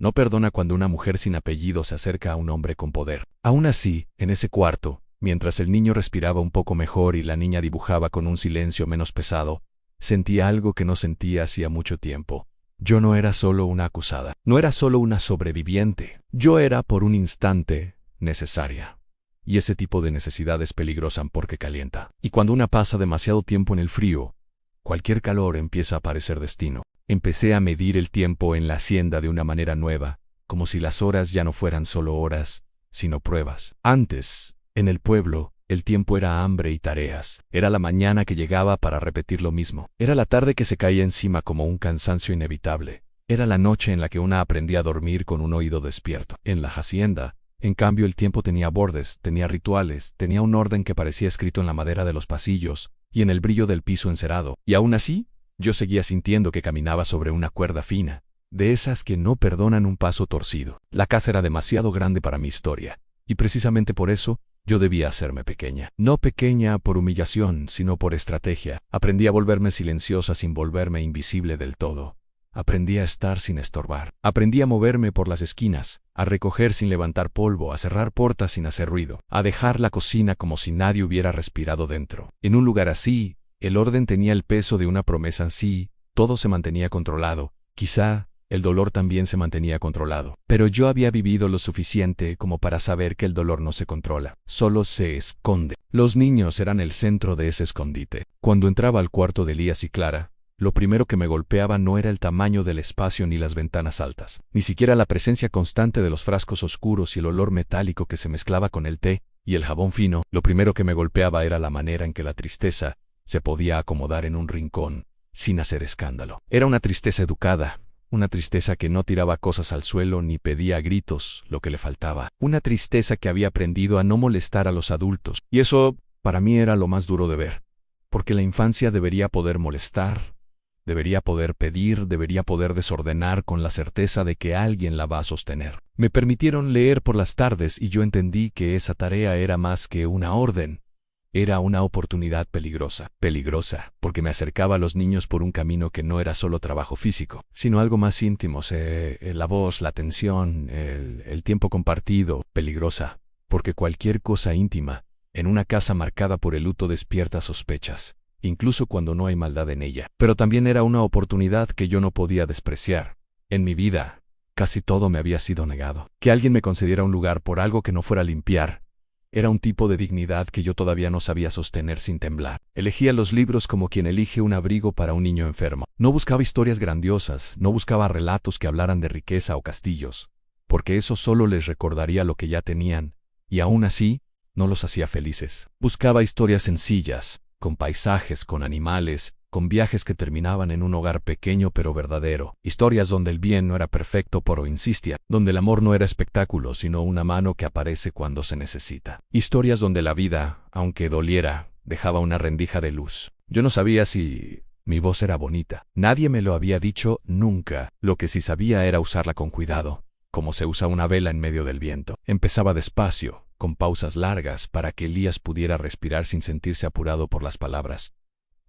no perdona cuando una mujer sin apellido se acerca a un hombre con poder. Aún así, en ese cuarto, mientras el niño respiraba un poco mejor y la niña dibujaba con un silencio menos pesado, sentía algo que no sentía hacía mucho tiempo. Yo no era solo una acusada, no era solo una sobreviviente. Yo era, por un instante, necesaria. Y ese tipo de necesidad es peligrosa porque calienta. Y cuando una pasa demasiado tiempo en el frío, cualquier calor empieza a parecer destino. Empecé a medir el tiempo en la hacienda de una manera nueva, como si las horas ya no fueran solo horas, sino pruebas. Antes, en el pueblo, el tiempo era hambre y tareas. Era la mañana que llegaba para repetir lo mismo. Era la tarde que se caía encima como un cansancio inevitable. Era la noche en la que una aprendía a dormir con un oído despierto. En la hacienda, en cambio, el tiempo tenía bordes, tenía rituales, tenía un orden que parecía escrito en la madera de los pasillos y en el brillo del piso encerado. Y aún así, yo seguía sintiendo que caminaba sobre una cuerda fina, de esas que no perdonan un paso torcido. La casa era demasiado grande para mi historia, y precisamente por eso, yo debía hacerme pequeña. No pequeña por humillación, sino por estrategia. Aprendí a volverme silenciosa sin volverme invisible del todo. Aprendí a estar sin estorbar. Aprendí a moverme por las esquinas, a recoger sin levantar polvo, a cerrar puertas sin hacer ruido, a dejar la cocina como si nadie hubiera respirado dentro. En un lugar así, el orden tenía el peso de una promesa en sí, todo se mantenía controlado. Quizá el dolor también se mantenía controlado. Pero yo había vivido lo suficiente como para saber que el dolor no se controla, solo se esconde. Los niños eran el centro de ese escondite. Cuando entraba al cuarto de Elías y Clara, lo primero que me golpeaba no era el tamaño del espacio ni las ventanas altas, ni siquiera la presencia constante de los frascos oscuros y el olor metálico que se mezclaba con el té y el jabón fino. Lo primero que me golpeaba era la manera en que la tristeza se podía acomodar en un rincón, sin hacer escándalo. Era una tristeza educada, una tristeza que no tiraba cosas al suelo ni pedía a gritos lo que le faltaba. Una tristeza que había aprendido a no molestar a los adultos. Y eso, para mí, era lo más duro de ver. Porque la infancia debería poder molestar, debería poder pedir, debería poder desordenar con la certeza de que alguien la va a sostener. Me permitieron leer por las tardes y yo entendí que esa tarea era más que una orden. Era una oportunidad peligrosa. Peligrosa, porque me acercaba a los niños por un camino que no era solo trabajo físico, sino algo más íntimo, la voz, la atención, el tiempo compartido. Peligrosa, porque cualquier cosa íntima, en una casa marcada por el luto, despierta sospechas, incluso cuando no hay maldad en ella. Pero también era una oportunidad que yo no podía despreciar. En mi vida, casi todo me había sido negado. Que alguien me concediera un lugar por algo que no fuera limpiar, era un tipo de dignidad que yo todavía no sabía sostener sin temblar. Elegía los libros como quien elige un abrigo para un niño enfermo. No buscaba historias grandiosas, no buscaba relatos que hablaran de riqueza o castillos, porque eso solo les recordaría lo que ya tenían, y aún así, no los hacía felices. Buscaba historias sencillas, con paisajes, con animales, con viajes que terminaban en un hogar pequeño pero verdadero. Historias donde el bien no era perfecto pero insistía, donde el amor no era espectáculo sino una mano que aparece cuando se necesita. Historias donde la vida, aunque doliera, dejaba una rendija de luz. Yo no sabía si mi voz era bonita. Nadie me lo había dicho nunca. Lo que sí sabía era usarla con cuidado, como se usa una vela en medio del viento. Empezaba despacio, con pausas largas para que Elías pudiera respirar sin sentirse apurado por las palabras.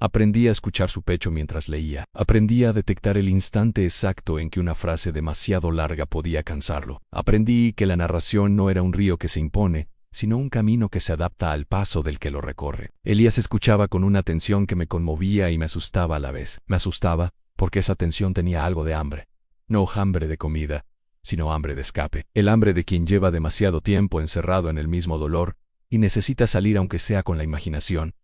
Aprendí a escuchar su pecho mientras leía. Aprendí a detectar el instante exacto en que una frase demasiado larga podía cansarlo. Aprendí que la narración no era un río que se impone, sino un camino que se adapta al paso del que lo recorre. Elías escuchaba con una atención que me conmovía y me asustaba a la vez. Me asustaba porque esa atención tenía algo de hambre. No hambre de comida, sino hambre de escape. El hambre de quien lleva demasiado tiempo encerrado en el mismo dolor, y necesita salir aunque sea con la imaginación.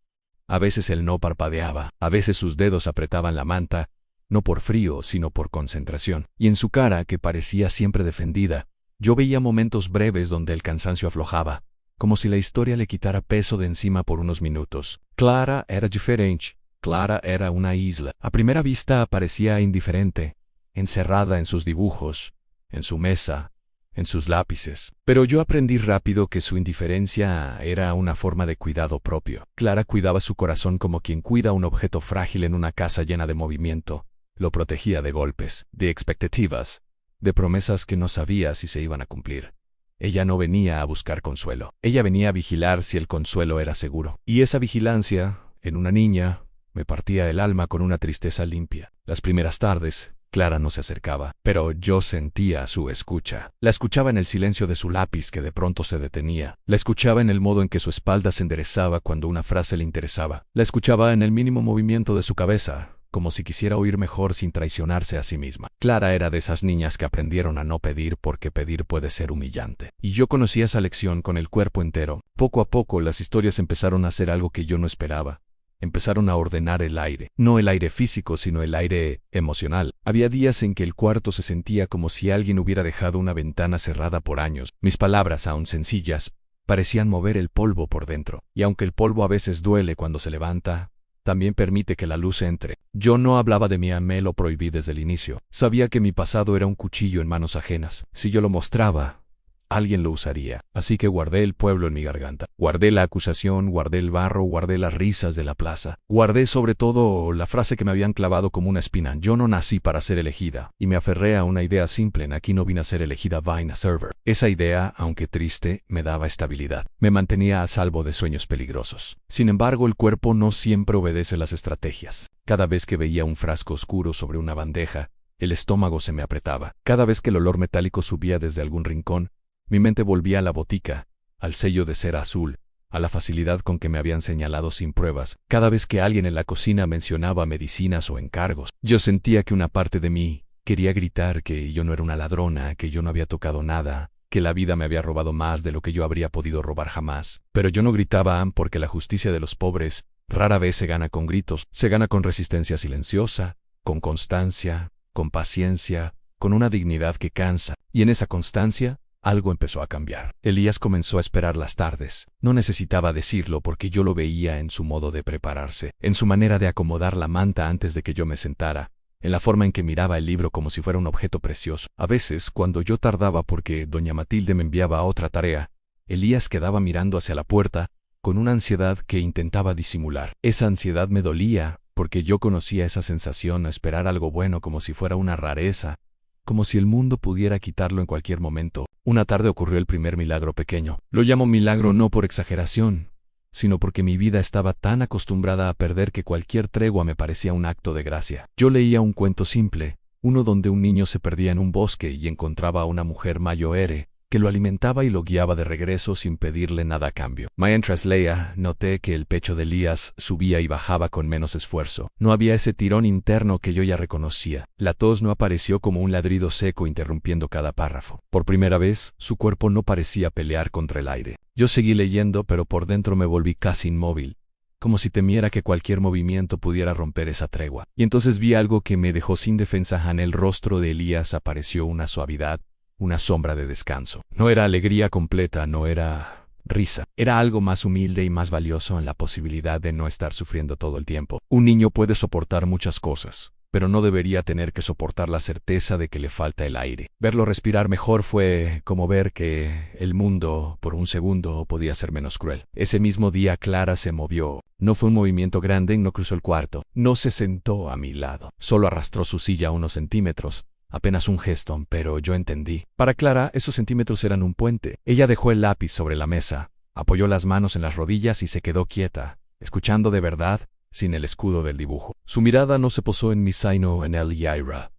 A veces él no parpadeaba, a veces sus dedos apretaban la manta, no por frío, sino por concentración. Y en su cara, que parecía siempre defendida, yo veía momentos breves donde el cansancio aflojaba, como si la historia le quitara peso de encima por unos minutos. Clara era diferente. Clara era una isla. A primera vista parecía indiferente, encerrada en sus dibujos, en su mesa, en sus lápices. Pero yo aprendí rápido que su indiferencia era una forma de cuidado propio. Clara cuidaba su corazón como quien cuida un objeto frágil en una casa llena de movimiento. Lo protegía de golpes, de expectativas, de promesas que no sabía si se iban a cumplir. Ella no venía a buscar consuelo. Ella venía a vigilar si el consuelo era seguro. Y esa vigilancia, en una niña, me partía el alma con una tristeza limpia. Las primeras tardes, Clara no se acercaba, pero yo sentía su escucha. La escuchaba en el silencio de su lápiz que de pronto se detenía. La escuchaba en el modo en que su espalda se enderezaba cuando una frase le interesaba. La escuchaba en el mínimo movimiento de su cabeza, como si quisiera oír mejor sin traicionarse a sí misma. Clara era de esas niñas que aprendieron a no pedir porque pedir puede ser humillante. Y yo conocí esa lección con el cuerpo entero. Poco a poco las historias empezaron a hacer algo que yo no esperaba. Empezaron a ordenar el aire. No el aire físico, sino el aire emocional. Había días en que el cuarto se sentía como si alguien hubiera dejado una ventana cerrada por años. Mis palabras, aún sencillas, parecían mover el polvo por dentro. Y aunque el polvo a veces duele cuando se levanta, también permite que la luz entre. Yo no hablaba de mi amé, lo prohibí desde el inicio. Sabía que mi pasado era un cuchillo en manos ajenas. Si yo lo mostraba, alguien lo usaría. Así que guardé el pueblo en mi garganta. Guardé la acusación, guardé el barro, guardé las risas de la plaza. Guardé sobre todo la frase que me habían clavado como una espina. Yo no nací para ser elegida. Y me aferré a una idea simple. En aquí no vine a ser elegida, vine a server. Esa idea, aunque triste, me daba estabilidad. Me mantenía a salvo de sueños peligrosos. Sin embargo, el cuerpo no siempre obedece las estrategias. Cada vez que veía un frasco oscuro sobre una bandeja, el estómago se me apretaba. Cada vez que el olor metálico subía desde algún rincón, mi mente volvía a la botica, al sello de cera azul, a la facilidad con que me habían señalado sin pruebas. Cada vez que alguien en la cocina mencionaba medicinas o encargos, yo sentía que una parte de mí quería gritar que yo no era una ladrona, que yo no había tocado nada, que la vida me había robado más de lo que yo habría podido robar jamás. Pero yo no gritaba porque la justicia de los pobres rara vez se gana con gritos, se gana con resistencia silenciosa, con constancia, con paciencia, con una dignidad que cansa. Y en esa constancia, algo empezó a cambiar. Elías comenzó a esperar las tardes. No necesitaba decirlo porque yo lo veía en su modo de prepararse, en su manera de acomodar la manta antes de que yo me sentara, en la forma en que miraba el libro como si fuera un objeto precioso. A veces, cuando yo tardaba porque doña Matilde me enviaba a otra tarea, Elías quedaba mirando hacia la puerta con una ansiedad que intentaba disimular. Esa ansiedad me dolía porque yo conocía esa sensación a esperar algo bueno como si fuera una rareza, como si el mundo pudiera quitarlo en cualquier momento. Una tarde ocurrió el primer milagro pequeño. Lo llamo milagro no por exageración, sino porque mi vida estaba tan acostumbrada a perder que cualquier tregua me parecía un acto de gracia. Yo leía un cuento simple, uno donde un niño se perdía en un bosque y encontraba a una mujer mayor que lo alimentaba y lo guiaba de regreso sin pedirle nada a cambio. Mientras leía, noté que el pecho de Elías subía y bajaba con menos esfuerzo. No había ese tirón interno que yo ya reconocía. La tos no apareció como un ladrido seco interrumpiendo cada párrafo. Por primera vez, su cuerpo no parecía pelear contra el aire. Yo seguí leyendo, pero por dentro me volví casi inmóvil, como si temiera que cualquier movimiento pudiera romper esa tregua. Y entonces vi algo que me dejó sin defensa. En el rostro de Elías apareció una suavidad, una sombra de descanso. No era alegría completa, no era risa. Era algo más humilde y más valioso en la posibilidad de no estar sufriendo todo el tiempo. Un niño puede soportar muchas cosas, pero no debería tener que soportar la certeza de que le falta el aire. Verlo respirar mejor fue como ver que el mundo, por un segundo, podía ser menos cruel. Ese mismo día Clara se movió. No fue un movimiento grande, no cruzó el cuarto, no se sentó a mi lado, solo arrastró su silla unos centímetros. Apenas un gesto, pero yo entendí. Para Clara, esos centímetros eran un puente. Ella dejó el lápiz sobre la mesa, apoyó las manos en las rodillas y se quedó quieta, escuchando de verdad, sin el escudo del dibujo. Su mirada no se posó en mi sino en el Yaira,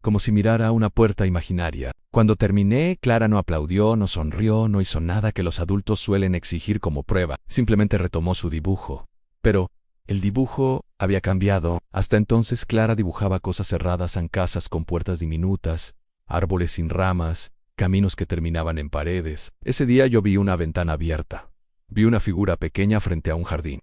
como si mirara a una puerta imaginaria. Cuando terminé, Clara no aplaudió, no sonrió, no hizo nada que los adultos suelen exigir como prueba. Simplemente retomó su dibujo. Pero el dibujo había cambiado. Hasta entonces Clara dibujaba cosas cerradas en casas con puertas diminutas, árboles sin ramas, caminos que terminaban en paredes. Ese día yo vi una ventana abierta. Vi una figura pequeña frente a un jardín.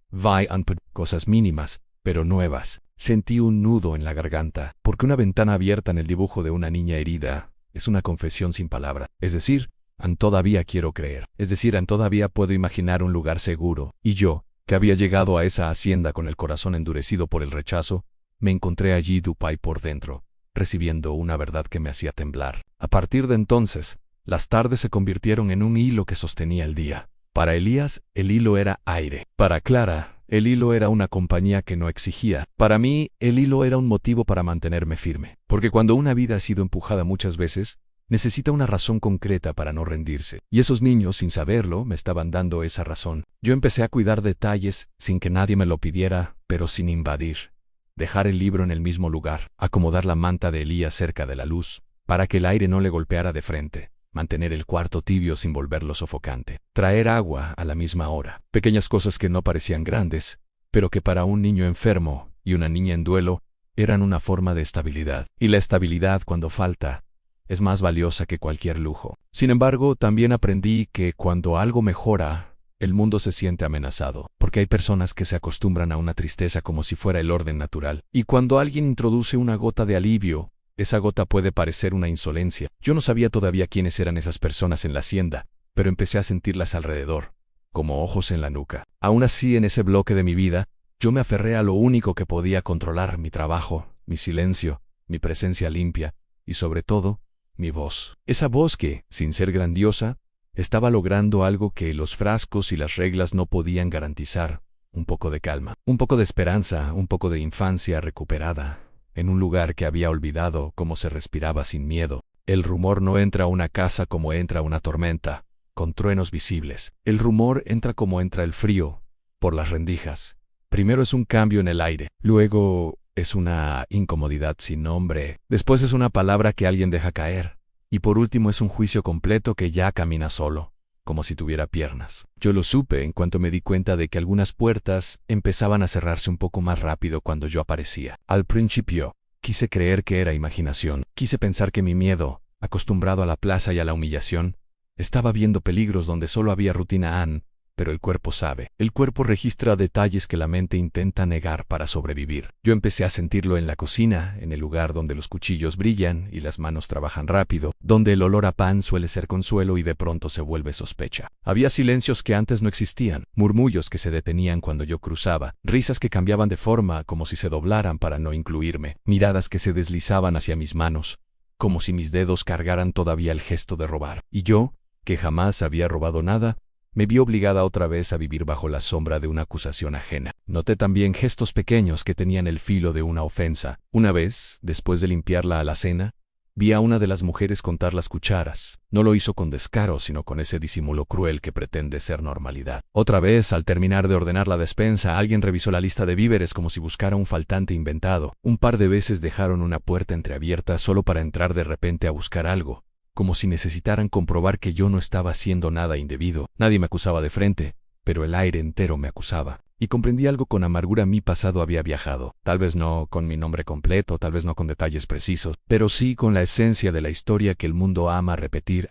Cosas mínimas, pero nuevas. Sentí un nudo en la garganta, porque una ventana abierta en el dibujo de una niña herida es una confesión sin palabra. Es decir, todavía quiero creer. Es decir, todavía puedo imaginar un lugar seguro. Y yo, que había llegado a esa hacienda con el corazón endurecido por el rechazo, me encontré allí Dupai por dentro, recibiendo una verdad que me hacía temblar. A partir de entonces, las tardes se convirtieron en un hilo que sostenía el día. Para Elías, el hilo era aire. Para Clara, el hilo era una compañía que no exigía. Para mí, el hilo era un motivo para mantenerme firme. Porque cuando una vida ha sido empujada muchas veces, necesita una razón concreta para no rendirse. Y esos niños, sin saberlo, me estaban dando esa razón. Yo empecé a cuidar detalles sin que nadie me lo pidiera, pero sin invadir. Dejar el libro en el mismo lugar, acomodar la manta de Elías cerca de la luz, para que el aire no le golpeara de frente. Mantener el cuarto tibio sin volverlo sofocante. Traer agua a la misma hora. Pequeñas cosas que no parecían grandes, pero que para un niño enfermo y una niña en duelo eran una forma de estabilidad. Y la estabilidad, cuando falta, es más valiosa que cualquier lujo. Sin embargo, también aprendí que cuando algo mejora, el mundo se siente amenazado, porque hay personas que se acostumbran a una tristeza como si fuera el orden natural. Y cuando alguien introduce una gota de alivio, esa gota puede parecer una insolencia. Yo no sabía todavía quiénes eran esas personas en la hacienda, pero empecé a sentirlas alrededor, como ojos en la nuca. Aún así, en ese bloque de mi vida, yo me aferré a lo único que podía controlar: mi trabajo, mi silencio, mi presencia limpia y, sobre todo, mi voz. Esa voz que, sin ser grandiosa, estaba logrando algo que los frascos y las reglas no podían garantizar: un poco de calma, un poco de esperanza, un poco de infancia recuperada, en un lugar que había olvidado cómo se respiraba sin miedo. El rumor no entra a una casa como entra una tormenta, con truenos visibles. El rumor entra como entra el frío, por las rendijas. Primero es un cambio en el aire, luego es una incomodidad sin nombre, después es una palabra que alguien deja caer, y por último es un juicio completo que ya camina solo, como si tuviera piernas. Yo lo supe en cuanto me di cuenta de que algunas puertas empezaban a cerrarse un poco más rápido cuando yo aparecía. Al principio, quise creer que era imaginación. Quise pensar que mi miedo, acostumbrado a la plaza y a la humillación, estaba viendo peligros donde solo había rutina. Pero el cuerpo sabe. El cuerpo registra detalles que la mente intenta negar para sobrevivir. Yo empecé a sentirlo en la cocina, en el lugar donde los cuchillos brillan y las manos trabajan rápido, donde el olor a pan suele ser consuelo y de pronto se vuelve sospecha. Había silencios que antes no existían, murmullos que se detenían cuando yo cruzaba, risas que cambiaban de forma como si se doblaran para no incluirme, miradas que se deslizaban hacia mis manos, como si mis dedos cargaran todavía el gesto de robar. Y yo, que jamás había robado nada, me vi obligada otra vez a vivir bajo la sombra de una acusación ajena. Noté también gestos pequeños que tenían el filo de una ofensa. Una vez, después de limpiar la alacena, vi a una de las mujeres contar las cucharas. No lo hizo con descaro, sino con ese disimulo cruel que pretende ser normalidad. Otra vez, al terminar de ordenar la despensa, alguien revisó la lista de víveres como si buscara un faltante inventado. Un par de veces dejaron una puerta entreabierta solo para entrar de repente a buscar algo, como si necesitaran comprobar que yo no estaba haciendo nada indebido. Nadie me acusaba de frente, pero el aire entero me acusaba. Y comprendí algo con amargura: mi pasado había viajado. Tal vez no con mi nombre completo, tal vez no con detalles precisos, pero sí con la esencia de la historia que el mundo ama repetir.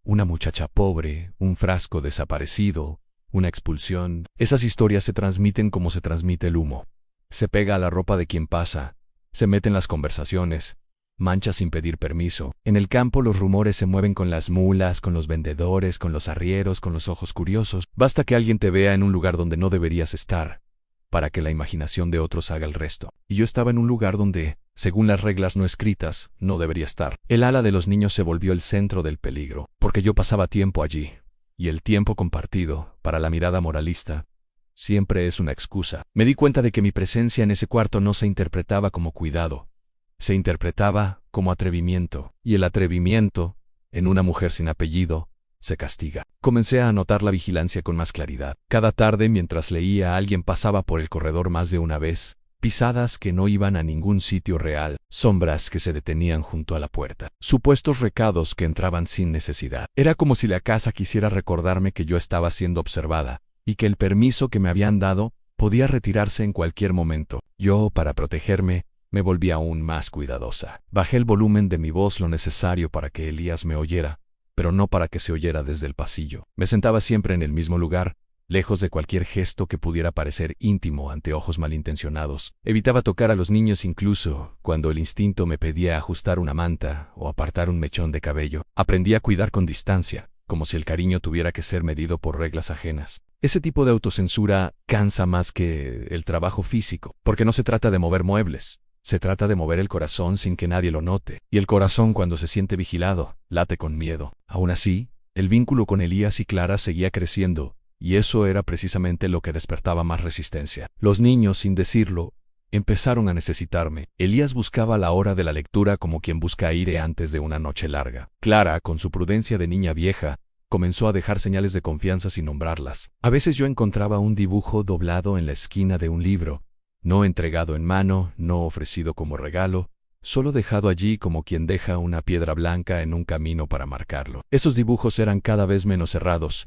Una muchacha pobre, un frasco desaparecido, una expulsión. Esas historias se transmiten como se transmite el humo. Se pega a la ropa de quien pasa, se mete en las conversaciones, mancha sin pedir permiso. En el campo los rumores se mueven con las mulas, con los vendedores, con los arrieros, con los ojos curiosos. Basta que alguien te vea en un lugar donde no deberías estar, para que la imaginación de otros haga el resto. Y yo estaba en un lugar donde, según las reglas no escritas, no debería estar. El ala de los niños se volvió el centro del peligro, porque yo pasaba tiempo allí. Y el tiempo compartido, para la mirada moralista, siempre es una excusa. Me di cuenta de que mi presencia en ese cuarto no se interpretaba como cuidado, se interpretaba como atrevimiento, y el atrevimiento, en una mujer sin apellido, se castiga. Comencé a notar la vigilancia con más claridad. Cada tarde, mientras leía, alguien pasaba por el corredor más de una vez, pisadas que no iban a ningún sitio real, sombras que se detenían junto a la puerta, supuestos recados que entraban sin necesidad. Era como si la casa quisiera recordarme que yo estaba siendo observada, y que el permiso que me habían dado podía retirarse en cualquier momento. Yo, para protegerme, me volví aún más cuidadosa. Bajé el volumen de mi voz lo necesario para que Elías me oyera, pero no para que se oyera desde el pasillo. Me sentaba siempre en el mismo lugar, lejos de cualquier gesto que pudiera parecer íntimo ante ojos malintencionados. Evitaba tocar a los niños incluso cuando el instinto me pedía ajustar una manta o apartar un mechón de cabello. Aprendí a cuidar con distancia, como si el cariño tuviera que ser medido por reglas ajenas. Ese tipo de autocensura cansa más que el trabajo físico, porque no se trata de mover muebles. Se trata de mover el corazón sin que nadie lo note, y el corazón cuando se siente vigilado, late con miedo. Aún así, el vínculo con Elías y Clara seguía creciendo, y eso era precisamente lo que despertaba más resistencia. Los niños, sin decirlo, empezaron a necesitarme. Elías buscaba la hora de la lectura como quien busca aire antes de una noche larga. Clara, con su prudencia de niña vieja, comenzó a dejar señales de confianza sin nombrarlas. A veces yo encontraba un dibujo doblado en la esquina de un libro, no entregado en mano, no ofrecido como regalo, solo dejado allí como quien deja una piedra blanca en un camino para marcarlo. Esos dibujos eran cada vez menos cerrados.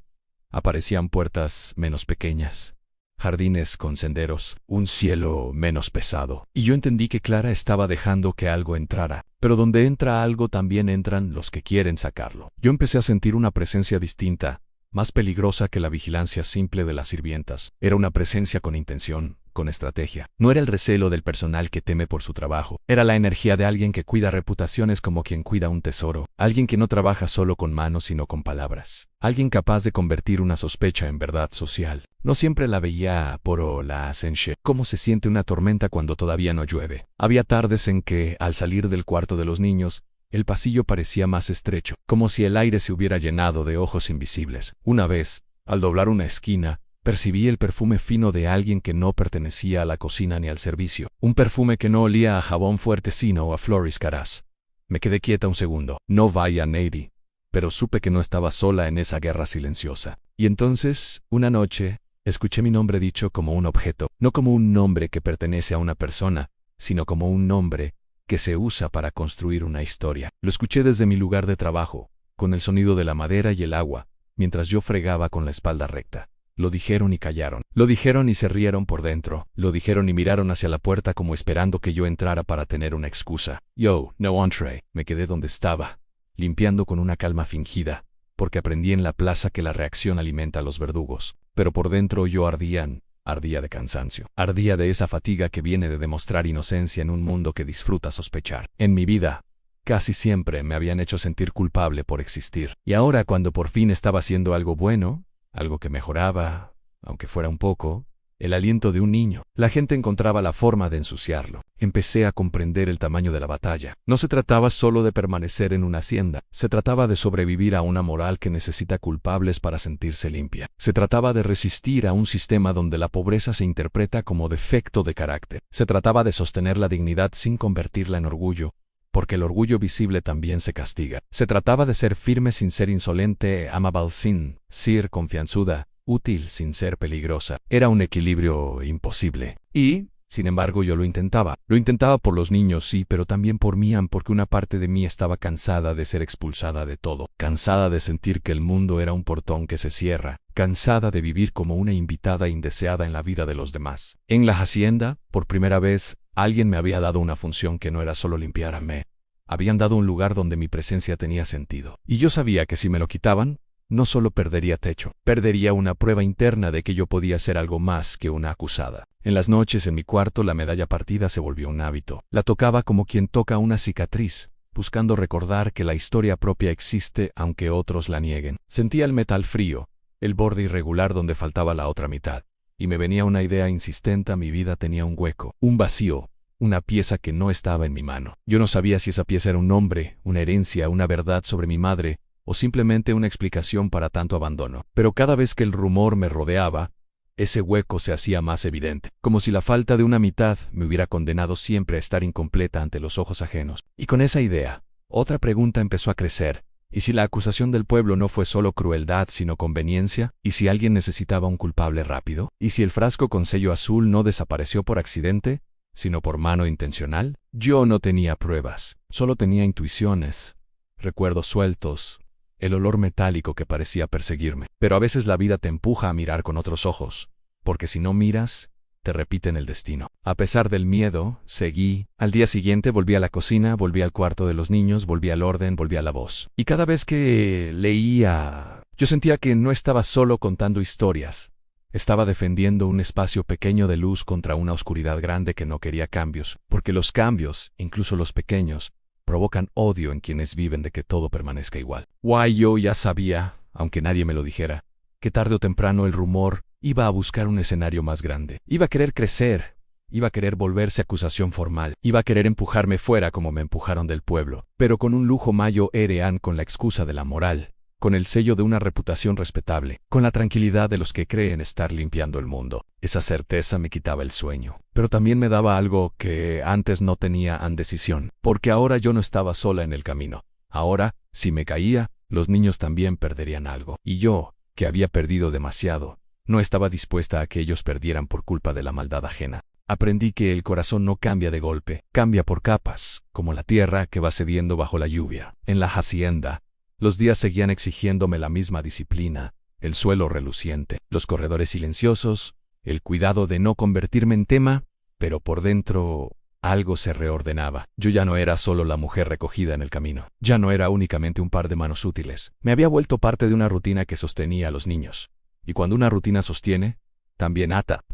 Aparecían puertas menos pequeñas, jardines con senderos, un cielo menos pesado. Y yo entendí que Clara estaba dejando que algo entrara. Pero donde entra algo también entran los que quieren sacarlo. Yo empecé a sentir una presencia distinta, más peligrosa que la vigilancia simple de las sirvientas. Era una presencia con intención, con estrategia. No era el recelo del personal que teme por su trabajo. Era la energía de alguien que cuida reputaciones como quien cuida un tesoro. Alguien que no trabaja solo con manos sino con palabras. Alguien capaz de convertir una sospecha en verdad social. No siempre la veía por la ascensión. ¿Cómo se siente una tormenta cuando todavía no llueve? Había tardes en que, al salir del cuarto de los niños, el pasillo parecía más estrecho, como si el aire se hubiera llenado de ojos invisibles. Una vez, al doblar una esquina, percibí el perfume fino de alguien que no pertenecía a la cocina ni al servicio. Un perfume que no olía a jabón fuerte sino a flores caras. Me quedé quieta un segundo. No vaya, Nady. Pero supe que no estaba sola en esa guerra silenciosa. Y entonces, una noche, escuché mi nombre dicho como un objeto, no como un nombre que pertenece a una persona, sino como un nombre que se usa para construir una historia. Lo escuché desde mi lugar de trabajo, con el sonido de la madera y el agua, mientras yo fregaba con la espalda recta. Lo dijeron y callaron. Lo dijeron y se rieron por dentro. Lo dijeron y miraron hacia la puerta como esperando que yo entrara para tener una excusa. Yo, no entree. Me quedé donde estaba, limpiando con una calma fingida, porque aprendí en la plaza que la reacción alimenta a los verdugos. Pero por dentro yo ardía de cansancio. Ardía de esa fatiga que viene de demostrar inocencia en un mundo que disfruta sospechar. En mi vida, casi siempre me habían hecho sentir culpable por existir. Y ahora, cuando por fin estaba haciendo algo bueno, algo que mejoraba, aunque fuera un poco, el aliento de un niño, la gente encontraba la forma de ensuciarlo. Empecé a comprender el tamaño de la batalla. No se trataba solo de permanecer en una hacienda, se trataba de sobrevivir a una moral que necesita culpables para sentirse limpia. Se trataba de resistir a un sistema donde la pobreza se interpreta como defecto de carácter. Se trataba de sostener la dignidad sin convertirla en orgullo, porque el orgullo visible también se castiga. Se trataba de ser firme sin ser insolente, amable sin ser confianzuda, útil sin ser peligrosa. Era un equilibrio imposible. Y, sin embargo, yo lo intentaba. Lo intentaba por los niños, sí, pero también por mí, porque una parte de mí estaba cansada de ser expulsada de todo. Cansada de sentir que el mundo era un portón que se cierra. Cansada de vivir como una invitada indeseada en la vida de los demás. En la hacienda, por primera vez, alguien me había dado una función que no era solo limpiarme. Habían dado un lugar donde mi presencia tenía sentido. Y yo sabía que si me lo quitaban, no solo perdería techo, perdería una prueba interna de que yo podía ser algo más que una acusada. En las noches en mi cuarto la medalla partida se volvió un hábito. La tocaba como quien toca una cicatriz, buscando recordar que la historia propia existe aunque otros la nieguen. Sentía el metal frío, el borde irregular donde faltaba la otra mitad. Y me venía una idea insistente: mi vida tenía un hueco, un vacío, una pieza que no estaba en mi mano. Yo no sabía si esa pieza era un nombre, una herencia, una verdad sobre mi madre, o simplemente una explicación para tanto abandono. Pero cada vez que el rumor me rodeaba, ese hueco se hacía más evidente, como si la falta de una mitad me hubiera condenado siempre a estar incompleta ante los ojos ajenos. Y con esa idea, otra pregunta empezó a crecer. ¿Y si la acusación del pueblo no fue solo crueldad sino conveniencia? ¿Y si alguien necesitaba un culpable rápido? ¿Y si el frasco con sello azul no desapareció por accidente, sino por mano intencional? Yo no tenía pruebas, solo tenía intuiciones, recuerdos sueltos, el olor metálico que parecía perseguirme. Pero a veces la vida te empuja a mirar con otros ojos, porque si no miras, te repiten el destino. A pesar del miedo, seguí. Al día siguiente volví a la cocina, volví al cuarto de los niños, volví al orden, volví a la voz. Y cada vez que leía, yo sentía que no estaba solo contando historias, Estaba defendiendo un espacio pequeño de luz contra una oscuridad grande que no quería cambios, porque los cambios, incluso los pequeños, provocan odio en quienes viven de que todo permanezca igual. Yo ya sabía, aunque nadie me lo dijera, que tarde o temprano el rumor iba a buscar un escenario más grande. Iba a querer crecer, iba a querer volverse acusación formal, iba a querer empujarme fuera como me empujaron del pueblo, pero con un lujo mayo erean con la excusa de la moral, con el sello de una reputación respetable, con la tranquilidad de los que creen estar limpiando el mundo. Esa certeza me quitaba el sueño, pero también me daba algo que antes no tenía: decisión, porque ahora yo no estaba sola en el camino. Ahora, si me caía, los niños también perderían algo, y yo, que había perdido demasiado, no estaba dispuesta a que ellos perdieran por culpa de la maldad ajena. Aprendí que el corazón no cambia de golpe, cambia por capas, como la tierra que va cediendo bajo la lluvia. En la hacienda, los días seguían exigiéndome la misma disciplina, el suelo reluciente, los corredores silenciosos, el cuidado de no convertirme en tema, pero por dentro algo se reordenaba. Yo ya no era solo la mujer recogida en el camino, ya no era únicamente un par de manos útiles. Me había vuelto parte de una rutina que sostenía a los niños. Y cuando una rutina sostiene, también ata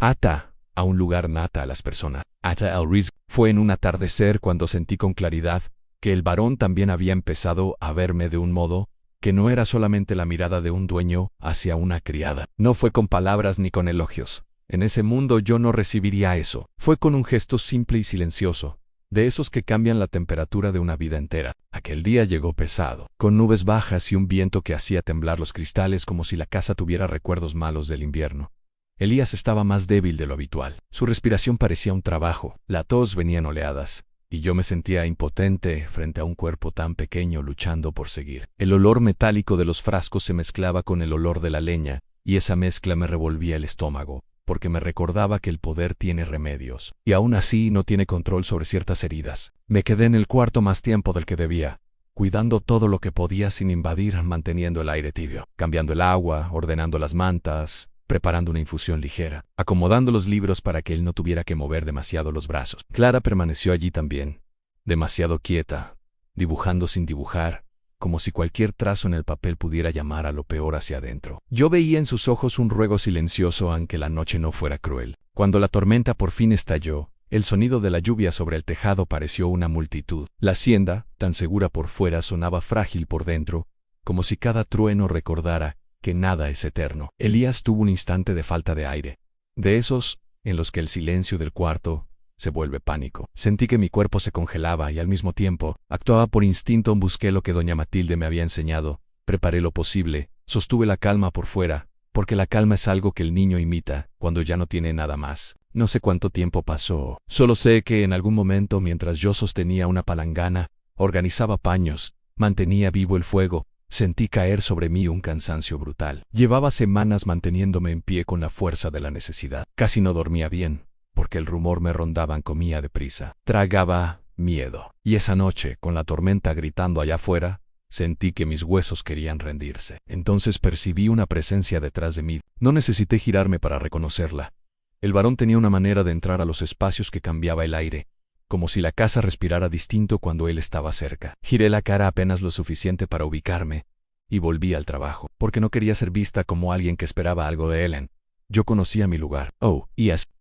a un lugar, nata a las personas. Ata al rizq. Fue en un atardecer cuando sentí con claridad que el varón también había empezado a verme de un modo que no era solamente la mirada de un dueño hacia una criada. No fue con palabras ni con elogios. En ese mundo yo no recibiría eso. Fue con un gesto simple y silencioso, de esos que cambian la temperatura de una vida entera. Aquel día llegó pesado, con nubes bajas y un viento que hacía temblar los cristales como si la casa tuviera recuerdos malos del invierno. Elías estaba más débil de lo habitual. Su respiración parecía un trabajo, la tos venía en oleadas, y yo me sentía impotente frente a un cuerpo tan pequeño luchando por seguir. El olor metálico de los frascos se mezclaba con el olor de la leña, y esa mezcla me revolvía el estómago, porque me recordaba que el poder tiene remedios, y aún así no tiene control sobre ciertas heridas. Me quedé en el cuarto más tiempo del que debía, cuidando todo lo que podía sin invadir, manteniendo el aire tibio, cambiando el agua, ordenando las mantas, preparando una infusión ligera, acomodando los libros para que él no tuviera que mover demasiado los brazos. Clara permaneció allí también, demasiado quieta, dibujando sin dibujar, como si cualquier trazo en el papel pudiera llamar a lo peor hacia adentro. Yo veía en sus ojos un ruego silencioso aunque la noche no fuera cruel. Cuando la tormenta por fin estalló, el sonido de la lluvia sobre el tejado pareció una multitud. La hacienda, tan segura por fuera, sonaba frágil por dentro, como si cada trueno recordara que nada es eterno. Elías tuvo un instante de falta de aire, de esos en los que el silencio del cuarto se vuelve pánico. Sentí que mi cuerpo se congelaba y al mismo tiempo actuaba por instinto. Busqué lo que doña Matilde me había enseñado, preparé lo posible, sostuve la calma por fuera, porque la calma es algo que el niño imita cuando ya no tiene nada más. No sé cuánto tiempo pasó, solo sé que en algún momento, mientras yo sostenía una palangana, organizaba paños, mantenía vivo el fuego, sentí caer sobre mí un cansancio brutal. Llevaba semanas manteniéndome en pie con la fuerza de la necesidad. Casi no dormía bien, porque el rumor me rondaba, comía deprisa. Tragaba miedo. Y esa noche, con la tormenta gritando allá afuera, sentí que mis huesos querían rendirse. Entonces percibí una presencia detrás de mí. No necesité girarme para reconocerla. El varón tenía una manera de entrar a los espacios que cambiaba el aire, como si la casa respirara distinto cuando él estaba cerca. Giré la cara apenas lo suficiente para ubicarme, y volví al trabajo, porque no quería ser vista como alguien que esperaba algo de Ellen. Yo conocía mi lugar.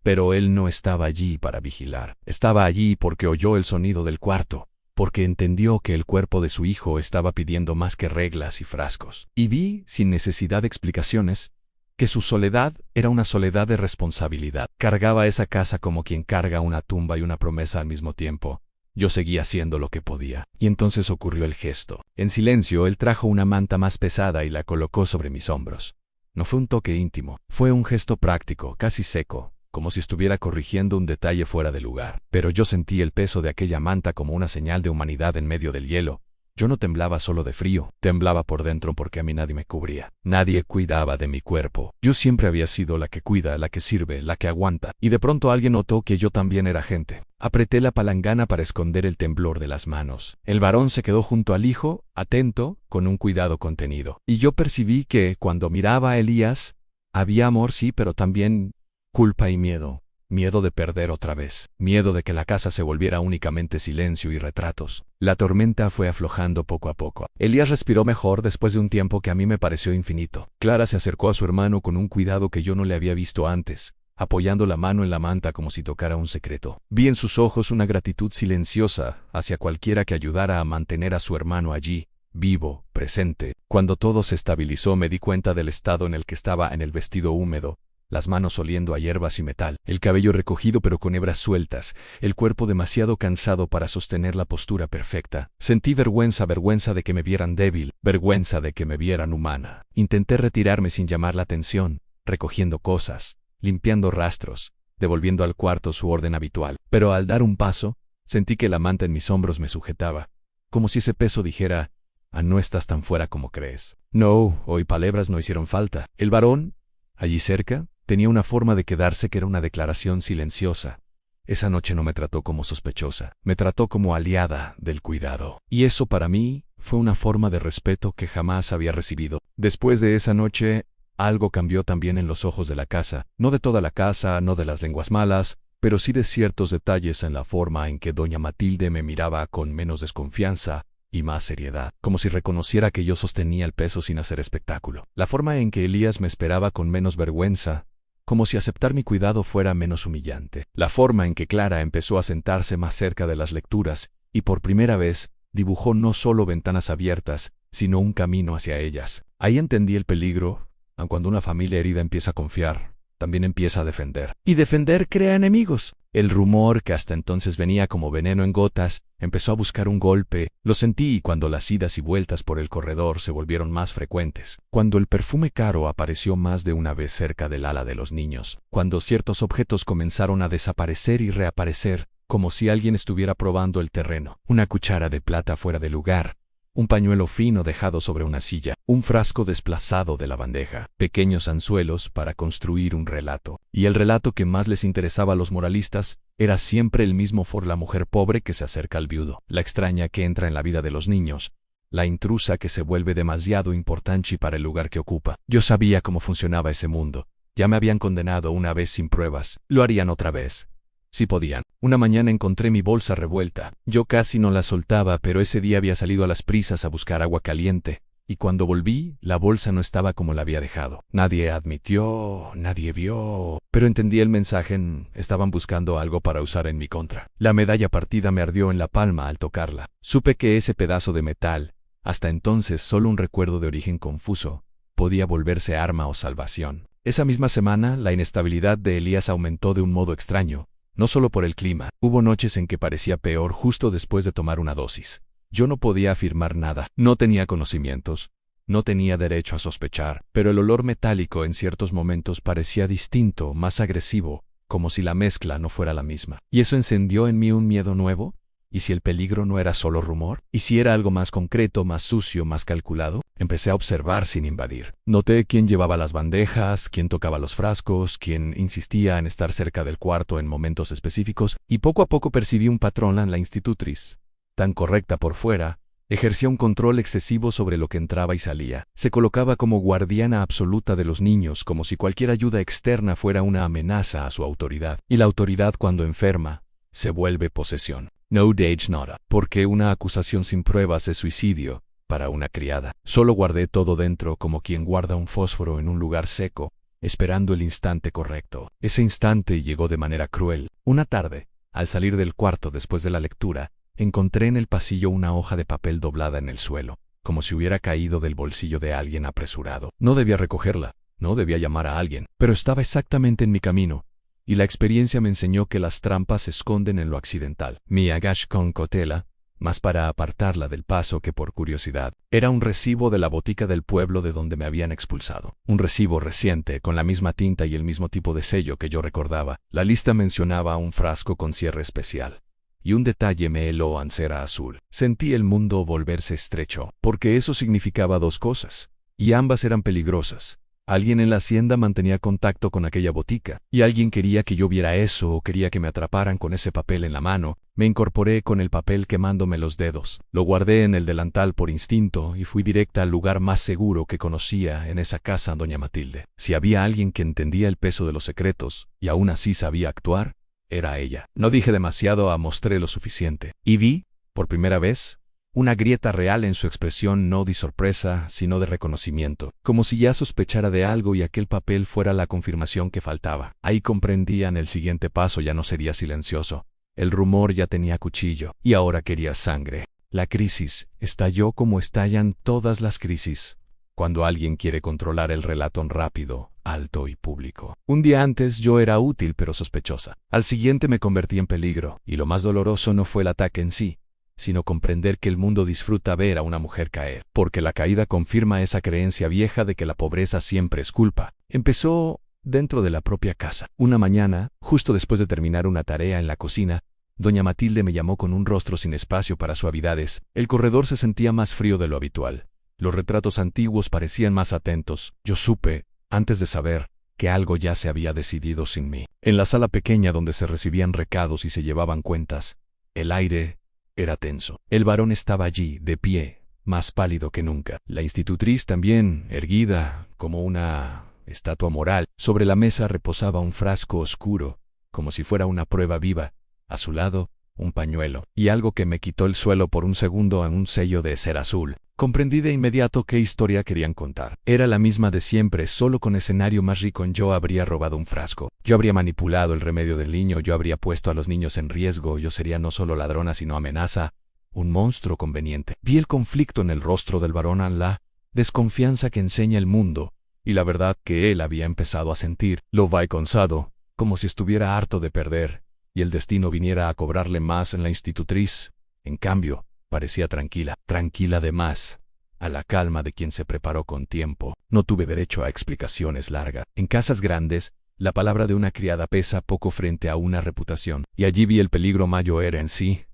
Pero él no estaba allí para vigilar. Estaba allí porque oyó el sonido del cuarto, porque entendió que el cuerpo de su hijo estaba pidiendo más que reglas y frascos. Y vi, sin necesidad de explicaciones, que su soledad era una soledad de responsabilidad. Cargaba esa casa como quien carga una tumba y una promesa al mismo tiempo. Yo seguía haciendo lo que podía. Y entonces ocurrió el gesto. En silencio, él trajo una manta más pesada y la colocó sobre mis hombros. No fue un toque íntimo, fue un gesto práctico, casi seco, como si estuviera corrigiendo un detalle fuera de lugar. Pero yo sentí el peso de aquella manta como una señal de humanidad en medio del hielo. Yo no temblaba solo de frío, temblaba por dentro porque a mí nadie me cubría. Nadie cuidaba de mi cuerpo. Yo siempre había sido la que cuida, la que sirve, la que aguanta. Y de pronto alguien notó que yo también era gente. Apreté la palangana para esconder el temblor de las manos. El varón se quedó junto al hijo, atento, con un cuidado contenido. Y yo percibí que, cuando miraba a Elías, había amor, sí, pero también culpa y miedo. Miedo de perder otra vez. Miedo de que la casa se volviera únicamente silencio y retratos. La tormenta fue aflojando poco a poco. Elías respiró mejor después de un tiempo que a mí me pareció infinito. Clara se acercó a su hermano con un cuidado que yo no le había visto antes, apoyando la mano en la manta como si tocara un secreto. Vi en sus ojos una gratitud silenciosa hacia cualquiera que ayudara a mantener a su hermano allí, vivo, presente. Cuando todo se estabilizó me di cuenta del estado en el que estaba, en el vestido húmedo, las manos oliendo a hierbas y metal, el cabello recogido pero con hebras sueltas, el cuerpo demasiado cansado para sostener la postura perfecta. Sentí vergüenza de que me vieran débil, vergüenza de que me vieran humana. Intenté retirarme sin llamar la atención, recogiendo cosas, limpiando rastros, devolviendo al cuarto su orden habitual. Pero al dar un paso, sentí que la manta en mis hombros me sujetaba, como si ese peso dijera: «Ah, no estás tan fuera como crees». No, hoy palabras no hicieron falta. El varón, allí cerca, tenía una forma de quedarse que era una declaración silenciosa. Esa noche no me trató como sospechosa, me trató como aliada del cuidado. Y eso para mí fue una forma de respeto que jamás había recibido. Después de esa noche, algo cambió también en los ojos de la casa. No de toda la casa, no de las lenguas malas, pero sí de ciertos detalles en la forma en que doña Matilde me miraba con menos desconfianza y más seriedad, como si reconociera que yo sostenía el peso sin hacer espectáculo. La forma en que Elías me esperaba con menos vergüenza, como si aceptar mi cuidado fuera menos humillante. La forma en que Clara empezó a sentarse más cerca de las lecturas y por primera vez dibujó no solo ventanas abiertas, sino un camino hacia ellas. Ahí entendí el peligro, aun cuando una familia herida empieza a confiar, también empieza a defender. Y defender crea enemigos. El rumor, que hasta entonces venía como veneno en gotas, empezó a buscar un golpe. Lo sentí cuando las idas y vueltas por el corredor se volvieron más frecuentes, cuando el perfume caro apareció más de una vez cerca del ala de los niños, cuando ciertos objetos comenzaron a desaparecer y reaparecer, como si alguien estuviera probando el terreno. Una cuchara de plata fuera de lugar, un pañuelo fino dejado sobre una silla, un frasco desplazado de la bandeja, pequeños anzuelos para construir un relato. Y el relato que más les interesaba a los moralistas era siempre el mismo: for la mujer pobre que se acerca al viudo, la extraña que entra en la vida de los niños, la intrusa que se vuelve demasiado importante para el lugar que ocupa. Yo sabía cómo funcionaba ese mundo. Ya me habían condenado una vez sin pruebas, lo harían otra vez. Si podían. Una mañana encontré mi bolsa revuelta. Yo casi no la soltaba, pero ese día había salido a las prisas a buscar agua caliente, y cuando volví, la bolsa no estaba como la había dejado. Nadie admitió, nadie vio, pero entendí el mensaje: estaban buscando algo para usar en mi contra. La medalla partida me ardió en la palma al tocarla. Supe que ese pedazo de metal, hasta entonces solo un recuerdo de origen confuso, podía volverse arma o salvación. Esa misma semana, la inestabilidad de Elías aumentó de un modo extraño. No solo por el clima, hubo noches en que parecía peor justo después de tomar una dosis. Yo no podía afirmar nada, no tenía conocimientos, no tenía derecho a sospechar, pero el olor metálico en ciertos momentos parecía distinto, más agresivo, como si la mezcla no fuera la misma. ¿Y eso encendió en mí un miedo nuevo? ¿Y si el peligro no era solo rumor? ¿Y si era algo más concreto, más sucio, más calculado? Empecé a observar sin invadir. Noté quién llevaba las bandejas, quién tocaba los frascos, quién insistía en estar cerca del cuarto en momentos específicos, y poco a poco percibí un patrón en la institutriz. Tan correcta por fuera, ejercía un control excesivo sobre lo que entraba y salía. Se colocaba como guardiana absoluta de los niños, como si cualquier ayuda externa fuera una amenaza a su autoridad. Y la autoridad, cuando enferma, se vuelve posesión. No dage nada, porque una acusación sin pruebas es suicidio para una criada. Solo guardé todo dentro como quien guarda un fósforo en un lugar seco, esperando el instante correcto. Ese instante llegó de manera cruel. Una tarde, al salir del cuarto después de la lectura, encontré en el pasillo una hoja de papel doblada en el suelo, como si hubiera caído del bolsillo de alguien apresurado. No debía recogerla, no debía llamar a alguien, pero estaba exactamente en mi camino. Y la experiencia me enseñó que las trampas se esconden en lo accidental. Me agaché con cautela, más para apartarla del paso que por curiosidad. Era un recibo de la botica del pueblo de donde me habían expulsado. Un recibo reciente, con la misma tinta y el mismo tipo de sello que yo recordaba. La lista mencionaba un frasco con cierre especial. Y un detalle me heló en cera azul. Sentí el mundo volverse estrecho, porque eso significaba dos cosas, y ambas eran peligrosas. Alguien en la hacienda mantenía contacto con aquella botica, y alguien quería que yo viera eso o quería que me atraparan con ese papel en la mano. Me incorporé con el papel quemándome los dedos. Lo guardé en el delantal por instinto y fui directa al lugar más seguro que conocía en esa casa, doña Matilde. Si había alguien que entendía el peso de los secretos y aún así sabía actuar, era ella. No dije demasiado, mostré lo suficiente. Y vi, por primera vez, una grieta real en su expresión, no de sorpresa, sino de reconocimiento, como si ya sospechara de algo y aquel papel fuera la confirmación que faltaba. Ahí comprendían el siguiente paso ya no sería silencioso. El rumor ya tenía cuchillo, y ahora quería sangre. La crisis estalló como estallan todas las crisis, cuando alguien quiere controlar el relato rápido, alto y público. Un día antes yo era útil pero sospechosa. Al siguiente me convertí en peligro, y lo más doloroso no fue el ataque en sí, sino comprender que el mundo disfruta ver a una mujer caer, porque la caída confirma esa creencia vieja de que la pobreza siempre es culpa. Empezó dentro de la propia casa. Una mañana, justo después de terminar una tarea en la cocina, doña Matilde me llamó con un rostro sin espacio para suavidades. El corredor se sentía más frío de lo habitual. Los retratos antiguos parecían más atentos. Yo supe, antes de saber, que algo ya se había decidido sin mí. En la sala pequeña donde se recibían recados y se llevaban cuentas, el aire era tenso. El varón estaba allí, de pie, más pálido que nunca. La institutriz también, erguida, como una estatua moral. Sobre la mesa reposaba un frasco oscuro, como si fuera una prueba viva. A su lado, un pañuelo, y algo que me quitó el suelo por un segundo en un sello de cera azul. Comprendí de inmediato qué historia querían contar. Era la misma de siempre, solo con escenario más rico. Yo habría robado un frasco. Yo habría manipulado el remedio del niño. Yo habría puesto a los niños en riesgo. Yo sería no solo ladrona, sino amenaza. Un monstruo conveniente. Vi el conflicto en el rostro del varón, la desconfianza que enseña el mundo, y la verdad que él había empezado a sentir. Lo va cansado, como si estuviera harto de perder, y el destino viniera a cobrarle más en la institutriz. En cambio, parecía tranquila de más, a la calma de quien se preparó con tiempo. No tuve derecho a explicaciones largas. En casas grandes, la palabra de una criada pesa poco frente a una reputación, y allí vi el peligro mayor era en sí.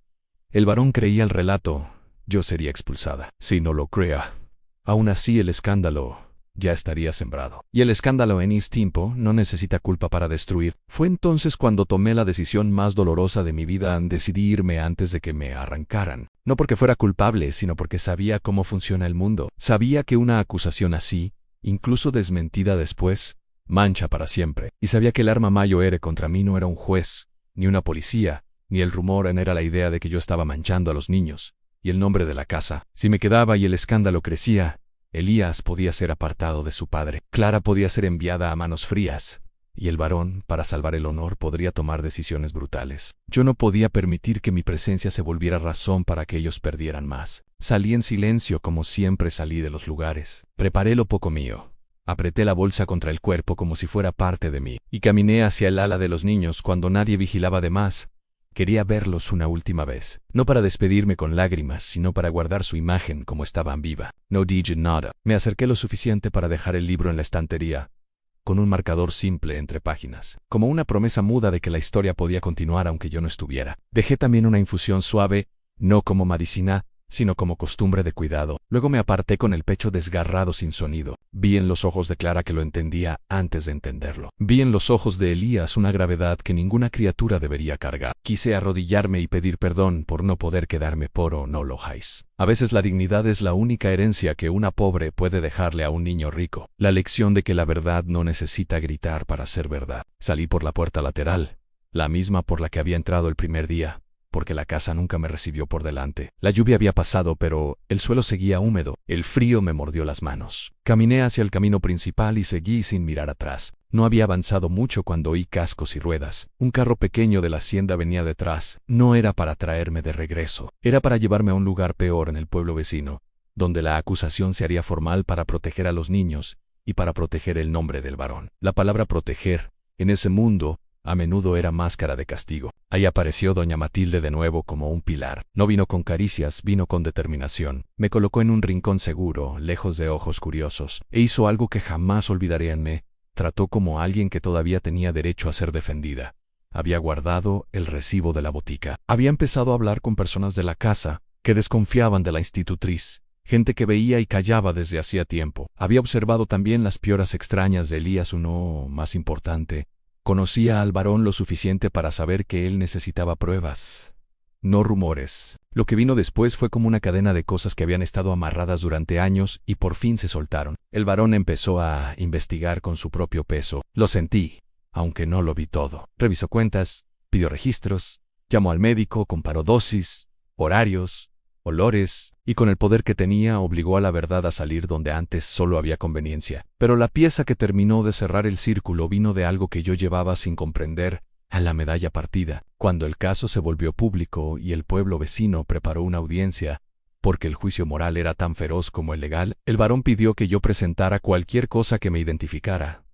El varón creía el relato, yo sería expulsada. Si no lo crea, aún así el escándalo ya estaría sembrado. Y el escándalo en ese tiempo no necesita culpa para destruir. Fue entonces cuando tomé la decisión más dolorosa de mi vida, decidí irme antes de que me arrancaran. No porque fuera culpable, sino porque sabía cómo funciona el mundo. Sabía que una acusación así, incluso desmentida después, mancha para siempre. Y sabía que el arma mayor contra mí no era un juez, ni una policía, ni el rumor era la idea de que yo estaba manchando a los niños, y el nombre de la casa. Si me quedaba y el escándalo crecía, Elías podía ser apartado de su padre, Clara podía ser enviada a manos frías, y el varón, para salvar el honor, podría tomar decisiones brutales. Yo no podía permitir que mi presencia se volviera razón para que ellos perdieran más. Salí en silencio como siempre salí de los lugares. Preparé lo poco mío. Apreté la bolsa contra el cuerpo como si fuera parte de mí, y caminé hacia el ala de los niños cuando nadie vigilaba de más. Quería verlos una última vez, no para despedirme con lágrimas, sino para guardar su imagen como estaban viva. No dije nada. Me acerqué lo suficiente para dejar el libro en la estantería, con un marcador simple entre páginas, como una promesa muda de que la historia podía continuar aunque yo no estuviera. Dejé también una infusión suave, no como medicina, sino como costumbre de cuidado. Luego me aparté con el pecho desgarrado sin sonido. Vi en los ojos de Clara que lo entendía antes de entenderlo. Vi en los ojos de Elías una gravedad que ninguna criatura debería cargar. Quise arrodillarme y pedir perdón por no poder quedarme poro no lo hais. A veces la dignidad es la única herencia que una pobre puede dejarle a un niño rico. La lección de que la verdad no necesita gritar para ser verdad. Salí por la puerta lateral, la misma por la que había entrado el primer día, porque la casa nunca me recibió por delante. La lluvia había pasado, pero el suelo seguía húmedo. El frío me mordió las manos. Caminé hacia el camino principal y seguí sin mirar atrás. No había avanzado mucho cuando oí cascos y ruedas. Un carro pequeño de la hacienda venía detrás. No era para traerme de regreso. Era para llevarme a un lugar peor en el pueblo vecino, donde la acusación se haría formal para proteger a los niños y para proteger el nombre del varón. La palabra proteger, en ese mundo, a menudo era máscara de castigo. Ahí apareció doña Matilde de nuevo como un pilar. No vino con caricias, vino con determinación. Me colocó en un rincón seguro, lejos de ojos curiosos, e hizo algo que jamás olvidaré en mí. Trató como alguien que todavía tenía derecho a ser defendida. Había guardado el recibo de la botica. Había empezado a hablar con personas de la casa que desconfiaban de la institutriz, gente que veía y callaba desde hacía tiempo. Había observado también las pioras extrañas de Elías, uno más importante. Conocía al varón lo suficiente para saber que él necesitaba pruebas, no rumores. Lo que vino después fue como una cadena de cosas que habían estado amarradas durante años y por fin se soltaron. El varón empezó a investigar con su propio peso. Lo sentí, aunque no lo vi todo. Revisó cuentas, pidió registros, llamó al médico, comparó dosis, horarios, olores, y con el poder que tenía obligó a la verdad a salir donde antes solo había conveniencia. Pero la pieza que terminó de cerrar el círculo vino de algo que yo llevaba sin comprender, a la medalla partida. Cuando el caso se volvió público y el pueblo vecino preparó una audiencia, porque el juicio moral era tan feroz como el legal, el varón pidió que yo presentara cualquier cosa que me identificara.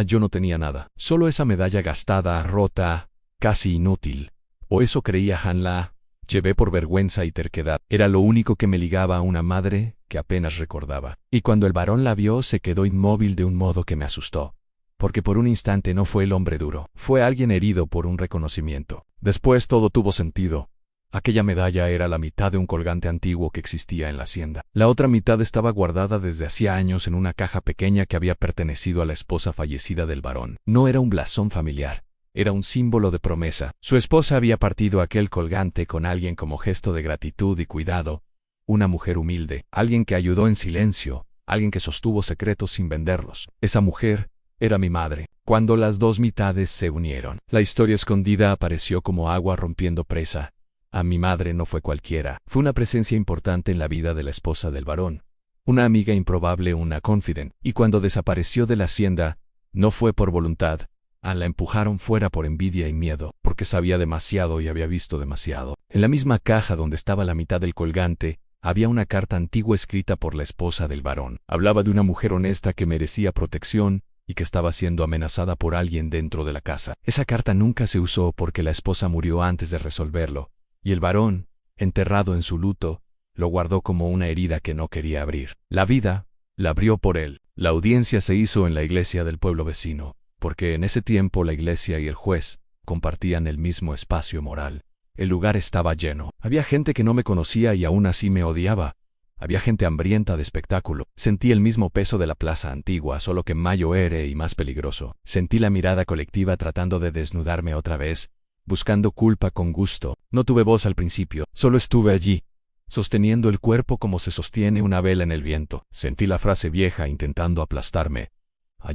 Yo no tenía nada, solo esa medalla gastada, rota, casi inútil. O eso creía Hanla. Llevé por vergüenza y terquedad. Era lo único que me ligaba a una madre que apenas recordaba. Y cuando el varón la vio, se quedó inmóvil de un modo que me asustó. Porque por un instante no fue el hombre duro, fue alguien herido por un reconocimiento. Después todo tuvo sentido. Aquella medalla era la mitad de un colgante antiguo que existía en la hacienda. La otra mitad estaba guardada desde hacía años en una caja pequeña que había pertenecido a la esposa fallecida del varón. No era un blasón familiar. Era un símbolo de promesa. Su esposa había partido aquel colgante con alguien como gesto de gratitud y cuidado. Una mujer humilde, alguien que ayudó en silencio, alguien que sostuvo secretos sin venderlos. Esa mujer era mi madre. Cuando las dos mitades se unieron, la historia escondida apareció como agua rompiendo presa. A mi madre no fue cualquiera. Fue una presencia importante en la vida de la esposa del varón. Una amiga improbable, una confident. Y cuando desapareció de la hacienda, no fue por voluntad. La empujaron fuera por envidia y miedo, porque sabía demasiado y había visto demasiado. En la misma caja donde estaba la mitad del colgante, había una carta antigua escrita por la esposa del varón. Hablaba de una mujer honesta que merecía protección y que estaba siendo amenazada por alguien dentro de la casa. Esa carta nunca se usó porque la esposa murió antes de resolverlo, y el varón, enterrado en su luto, lo guardó como una herida que no quería abrir. La vida la abrió por él. La audiencia se hizo en la iglesia del pueblo vecino, porque en ese tiempo la iglesia y el juez compartían el mismo espacio moral. El lugar estaba lleno. Había gente que no me conocía y aún así me odiaba. Había gente hambrienta de espectáculo. Sentí el mismo peso de la plaza antigua, solo que mayor y más peligroso. Sentí la mirada colectiva tratando de desnudarme otra vez, buscando culpa con gusto. No tuve voz al principio, solo estuve allí, sosteniendo el cuerpo como se sostiene una vela en el viento. Sentí la frase vieja intentando aplastarme.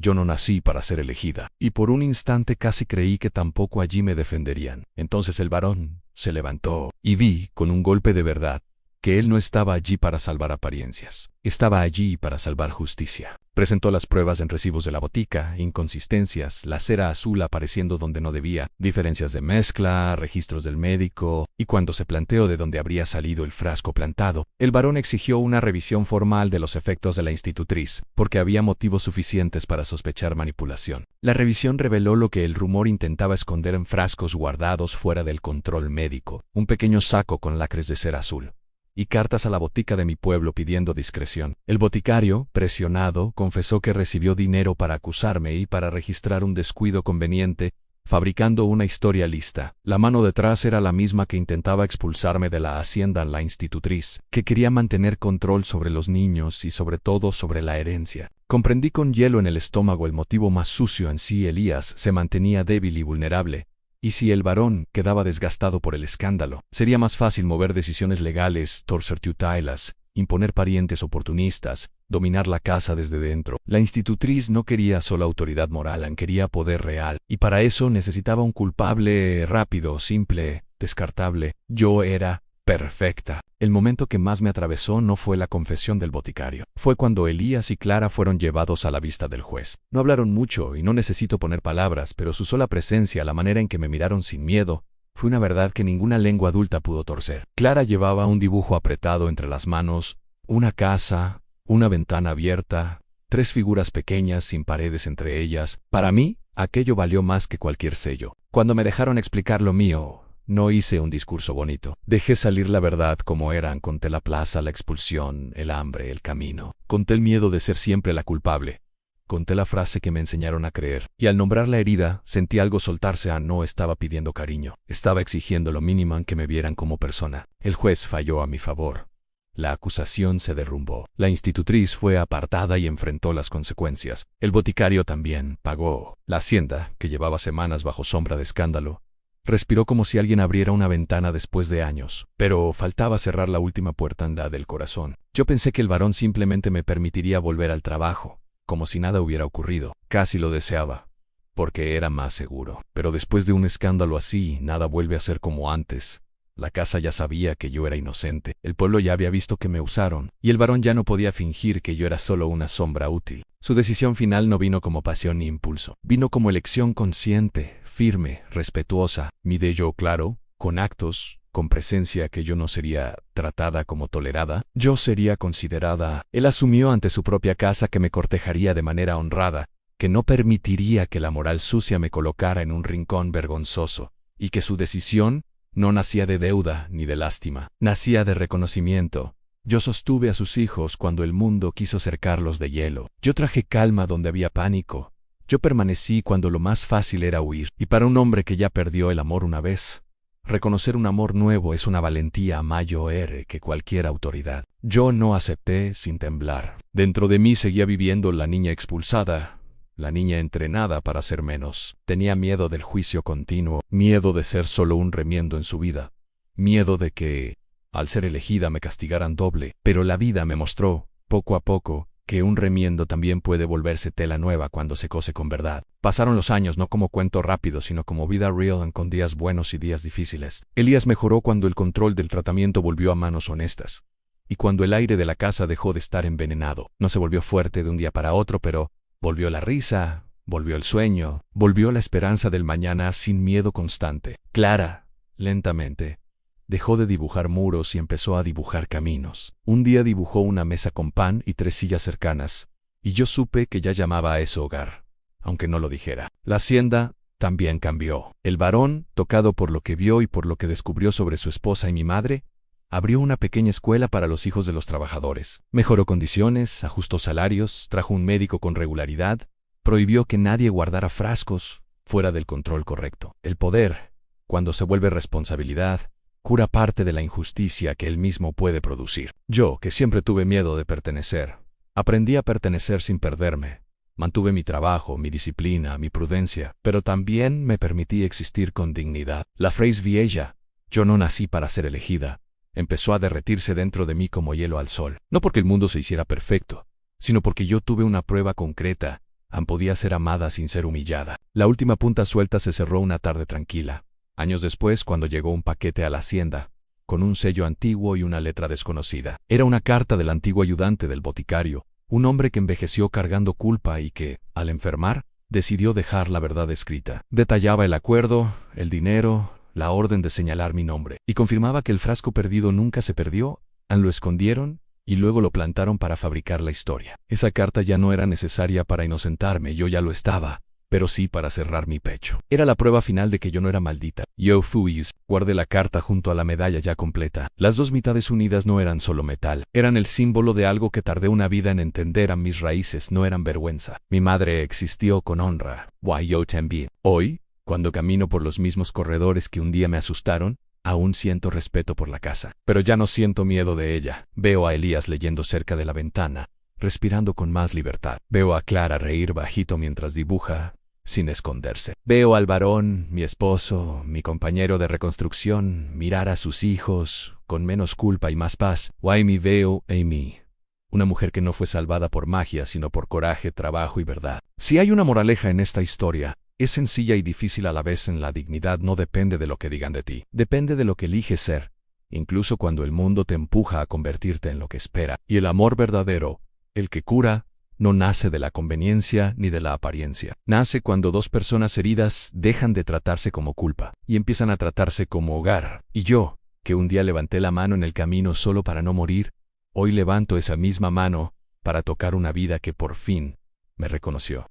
Yo no nací para ser elegida, y por un instante casi creí que tampoco allí me defenderían. Entonces el varón se levantó, y vi, con un golpe de verdad, que él no estaba allí para salvar apariencias. Estaba allí para salvar justicia. Presentó las pruebas en recibos de la botica, inconsistencias, la cera azul apareciendo donde no debía, diferencias de mezcla, registros del médico, y cuando se planteó de dónde habría salido el frasco plantado, el varón exigió una revisión formal de los efectos de la institutriz, porque había motivos suficientes para sospechar manipulación. La revisión reveló lo que el rumor intentaba esconder en frascos guardados fuera del control médico, un pequeño saco con lacres de cera azul y cartas a la botica de mi pueblo pidiendo discreción. El boticario, presionado, confesó que recibió dinero para acusarme y para registrar un descuido conveniente, fabricando una historia lista. La mano detrás era la misma que intentaba expulsarme de la hacienda, la institutriz, que quería mantener control sobre los niños y sobre todo sobre la herencia. Comprendí con hielo en el estómago el motivo más sucio en sí. Elías se mantenía débil y vulnerable. Y si el varón quedaba desgastado por el escándalo, sería más fácil mover decisiones legales, torcer tutailas, imponer parientes oportunistas, dominar la casa desde dentro. La institutriz no quería solo autoridad moral, quería poder real, y para eso necesitaba un culpable rápido, simple, descartable. Yo era perfecta. El momento que más me atravesó no fue la confesión del boticario. Fue cuando Elías y Clara fueron llevados a la vista del juez. No hablaron mucho y no necesito poner palabras, pero su sola presencia, la manera en que me miraron sin miedo, fue una verdad que ninguna lengua adulta pudo torcer. Clara llevaba un dibujo apretado entre las manos, una casa, una ventana abierta, 3 figuras pequeñas sin paredes entre ellas. Para mí, aquello valió más que cualquier sello. Cuando me dejaron explicar lo mío, no hice un discurso bonito. Dejé salir la verdad como eran. Conté la plaza, la expulsión, el hambre, el camino. Conté el miedo de ser siempre la culpable. Conté la frase que me enseñaron a creer. Y al nombrar la herida, sentí algo soltarse. No estaba pidiendo cariño. Estaba exigiendo lo mínimo en que me vieran como persona. El juez falló a mi favor. La acusación se derrumbó. La institutriz fue apartada y enfrentó las consecuencias. El boticario también pagó. La hacienda, que llevaba semanas bajo sombra de escándalo, respiró como si alguien abriera una ventana después de años. Pero faltaba cerrar la última puerta en la del corazón. Yo pensé que el varón simplemente me permitiría volver al trabajo, como si nada hubiera ocurrido. Casi lo deseaba, porque era más seguro. Pero después de un escándalo así, nada vuelve a ser como antes. La casa ya sabía que yo era inocente, el pueblo ya había visto que me usaron, y el varón ya no podía fingir que yo era solo una sombra útil. Su decisión final no vino como pasión ni impulso, vino como elección consciente, firme, respetuosa. Mi de yo claro, con actos, con presencia, que yo no sería tratada como tolerada, yo sería considerada. Él asumió ante su propia casa que me cortejaría de manera honrada, que no permitiría que la moral sucia me colocara en un rincón vergonzoso, y que su decisión no nacía de deuda ni de lástima, nacía de reconocimiento. Yo sostuve a sus hijos cuando el mundo quiso cercarlos de hielo. Yo traje calma donde había pánico. Yo permanecí cuando lo más fácil era huir. Y para un hombre que ya perdió el amor una vez, reconocer un amor nuevo es una valentía mayor que cualquier autoridad. Yo no acepté sin temblar. Dentro de mí seguía viviendo la niña expulsada, la niña entrenada para ser menos. Tenía miedo del juicio continuo, miedo de ser solo un remiendo en su vida, miedo de que, al ser elegida, me castigaran doble. Pero la vida me mostró, poco a poco, que un remiendo también puede volverse tela nueva cuando se cose con verdad. Pasaron los años no como cuento rápido, sino como vida real, con días buenos y días difíciles. Elías mejoró cuando el control del tratamiento volvió a manos honestas, y cuando el aire de la casa dejó de estar envenenado. No se volvió fuerte de un día para otro, pero volvió la risa, volvió el sueño, volvió la esperanza del mañana sin miedo constante. Clara, lentamente, dejó de dibujar muros y empezó a dibujar caminos. Un día dibujó una mesa con pan y 3 sillas cercanas, y yo supe que ya llamaba a eso hogar, aunque no lo dijera. La hacienda también cambió. El varón, tocado por lo que vio y por lo que descubrió sobre su esposa y mi madre, abrió una pequeña escuela para los hijos de los trabajadores. Mejoró condiciones, ajustó salarios, trajo un médico con regularidad, prohibió que nadie guardara frascos fuera del control correcto. El poder, cuando se vuelve responsabilidad, cura parte de la injusticia que él mismo puede producir. Yo, que siempre tuve miedo de pertenecer, aprendí a pertenecer sin perderme. Mantuve mi trabajo, mi disciplina, mi prudencia, pero también me permití existir con dignidad. La frase vieja, yo no nací para ser elegida, empezó a derretirse dentro de mí como hielo al sol. No porque el mundo se hiciera perfecto, sino porque yo tuve una prueba concreta. Podía ser amada sin ser humillada. La última punta suelta se cerró una tarde tranquila, años después, cuando llegó un paquete a la hacienda, con un sello antiguo y una letra desconocida. Era una carta del antiguo ayudante del boticario, un hombre que envejeció cargando culpa y que, al enfermar, decidió dejar la verdad escrita. Detallaba el acuerdo, el dinero, la orden de señalar mi nombre, y confirmaba que el frasco perdido nunca se perdió, lo escondieron y luego lo plantaron para fabricar la historia. Esa carta ya no era necesaria para inocentarme, yo ya lo estaba, pero sí para cerrar mi pecho. Era la prueba final de que yo no era maldita. Yo fui, guardé la carta junto a la medalla ya completa. Las dos mitades unidas no eran solo metal, eran el símbolo de algo que tardé una vida en entender. A mis raíces no eran vergüenza. Mi madre existió con honra. Yo también. Hoy, cuando camino por los mismos corredores que un día me asustaron, aún siento respeto por la casa, pero ya no siento miedo de ella. Veo a Elías leyendo cerca de la ventana, respirando con más libertad. Veo a Clara reír bajito mientras dibuja, sin esconderse. Veo al varón, mi esposo, mi compañero de reconstrucción, mirar a sus hijos con menos culpa y más paz. Me veo Amy, una mujer que no fue salvada por magia, sino por coraje, trabajo y verdad. Si hay una moraleja en esta historia, es sencilla y difícil a la vez. La dignidad no depende de lo que digan de ti, depende de lo que eliges ser, incluso cuando el mundo te empuja a convertirte en lo que espera. Y el amor verdadero, el que cura, no nace de la conveniencia ni de la apariencia. Nace cuando dos personas heridas dejan de tratarse como culpa y empiezan a tratarse como hogar. Y yo, que un día levanté la mano en el camino solo para no morir, hoy levanto esa misma mano para tocar una vida que por fin me reconoció.